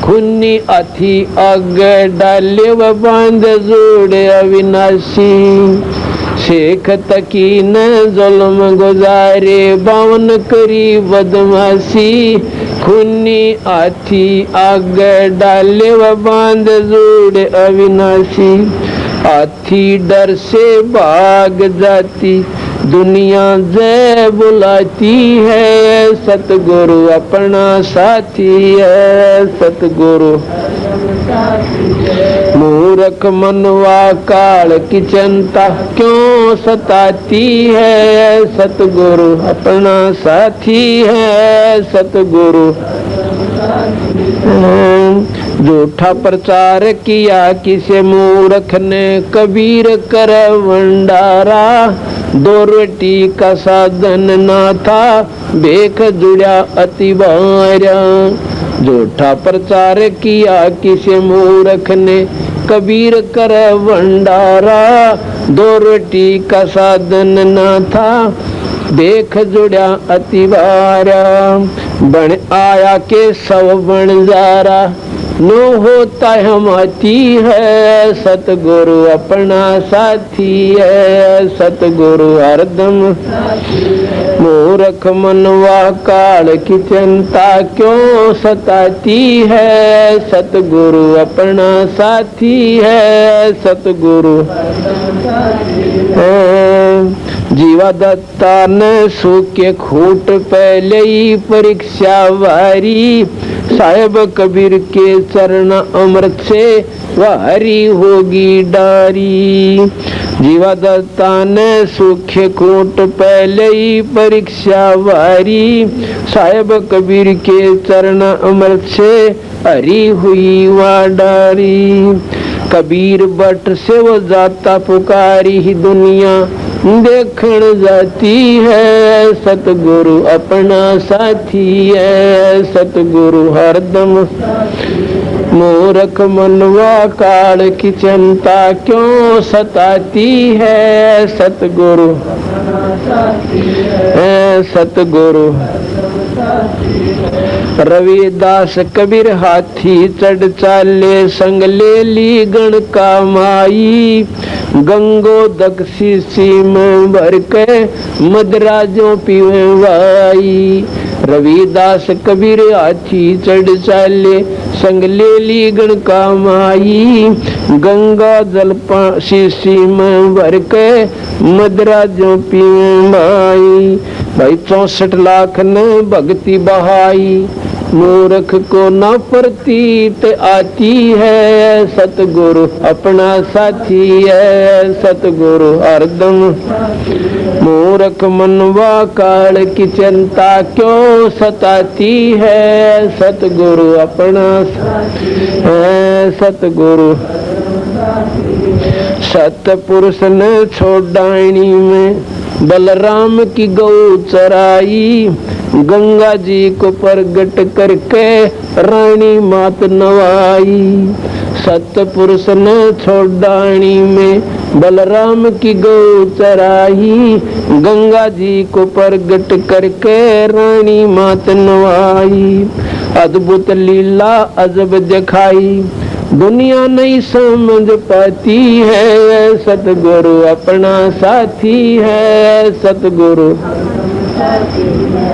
खुन्नी अथी आगे डाले व बांध जोड़े अविनाशी। शेख तकी न जुल्म गुजारे, बावन करी बदमाशी, खुन्नी आथी आगे डाले व बांध जोड़े अविनाशी। हाथी डर से भाग जाती, दुनिया जय बुलाती है, सतगुरु अपना साथी है सतगुरु। मूर्ख मनवा काल की चिंता क्यों सताती है, सतगुरु अपना साथी है सतगुरु। झूठा प्रचार किया किसे मूर्ख ने, कबीर कर भंडारा, दो रोटी का साधन ना था, बेख जुड़ा अति बारा। झूठा प्रचार किया किसे मूर्ख ने, कबीर कर भंडारा, दो रोटी का साधन ना था, देख जुड़ा अति बारा। बन आया के सब बन जारा, नो होता हमाती है, सतगुरु अपना साथी है सतगुरु हरदम। मूर्ख मनवा काल की चिंता क्यों सताती है, सतगुरु अपना साथी है सतगुरु। जीवा दत्ता ने सूखे खूट पहले ही परीक्षा वारी, साहेब कबीर के चरण अमृत से वारी होगी डारी। जीवा दत्ता ने सूखे खूट पहले ही परीक्षा वारी, साहेब कबीर के चरण अमृत से हरी हुई वा डारी। कबीर बट से वो जाता पुकारी ही दुनिया देखण जाती है, सतगुरु अपना साथी है सतगुरु हरदम। मूर्ख मनवा काल की चिंता क्यों सताती है, सतगुरु है सतगुरु। रविदास कबीर हाथी चढ़ चाले, संग ले ली गण का माई, गंगो दक्षी सी में भर के मदराजों पीवे वाई। रविदास कबीर हाथी चढ़ चाले, संग ले ली गण का माई, गंगा जल शीशी में भर के मदराजों पीवे माई। भाई 64 लाख ने भक्ति बहाई, मूर्ख को न प्रतीत आती है, सतगुरु अपना साथी है सतगुरु हरदम। मूर्ख मनवा काल की चिंता क्यों सताती है, सतगुरु अपना है सतगुरु। सतपुरुष ने छोड़ानी में बलराम की गौ चराई, गंगा जी को प्रगट करके रानी मात नवाई। सतपुरुष ने छोड़ानी में बलराम की गौ चराई, गंगा जी को प्रगट करके रानी मात नवाई। अद्भुत लीला अजब दिखाई, दुनिया नहीं समझ पाती है, सतगुरु अपना साथी है सतगुरु।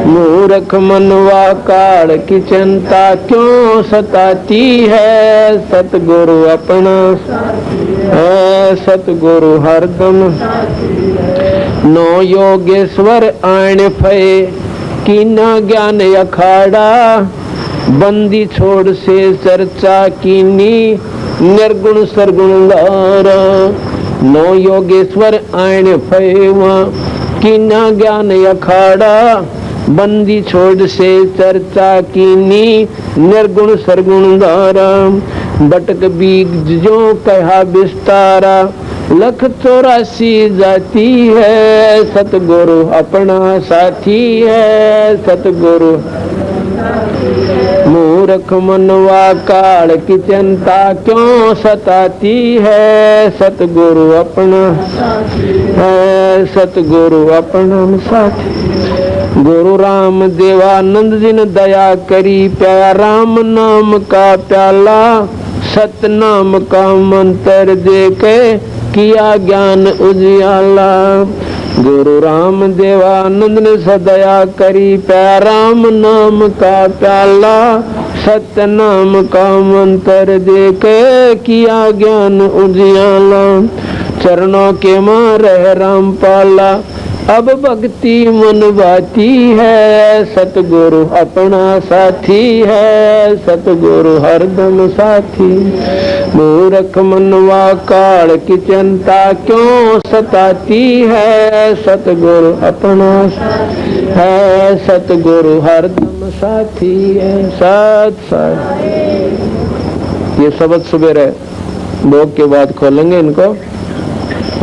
मूर्ख मनवा काल की चिंता क्यों सताती है, सतगुरु अपना है सतगुरु हरदम। नो योगेश्वर आण फये, कीना ज्ञान अखाड़ा, बंदी छोड़ से चर्चा कीनी, निर्गुण सरगुण लारा। नो योगेश्वर आण फयवा, कीना ज्ञान अखाड़ा, बंदी छोड़ से चर्चा कीनी, निर्गुण सरगुण धारा। बटक बीज जो कहा विस्तारा, लख 84 जाती है, सतगुरु अपना साथी है सतगुरु। मूर्ख मनवा काल की चिंता क्यों सताती है, सतगुरु अपना है, सतगुरु अपना साथी। गुरु राम देवानंद जी ने दया करी, प्यारा राम नाम का प्याला, सत नाम का मंत्र दे के किया ज्ञान उजियाला। गुरु राम देवानंद ने सदया करी, प्यारा राम नाम का प्याला, सत्य नाम का मंत्र दे के किया ज्ञान उजियाला। चरणों के मारे राम पाला, अब भक्ति मन बाती है, सतगुरु अपना साथी है, सतगुरु हरदम साथी। मूर्ख मनवा काल की चिंता क्यों सताती है, सतगुरु अपना है, सतगुरु हरदम साथी है। सत ये शब्द सुबह भोग के बाद खोलेंगे इनको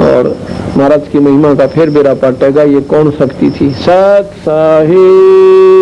और महाराज की महिमा का फिर बेरा पाटेगा। ये कौन शक्ति थी? सत साहिब।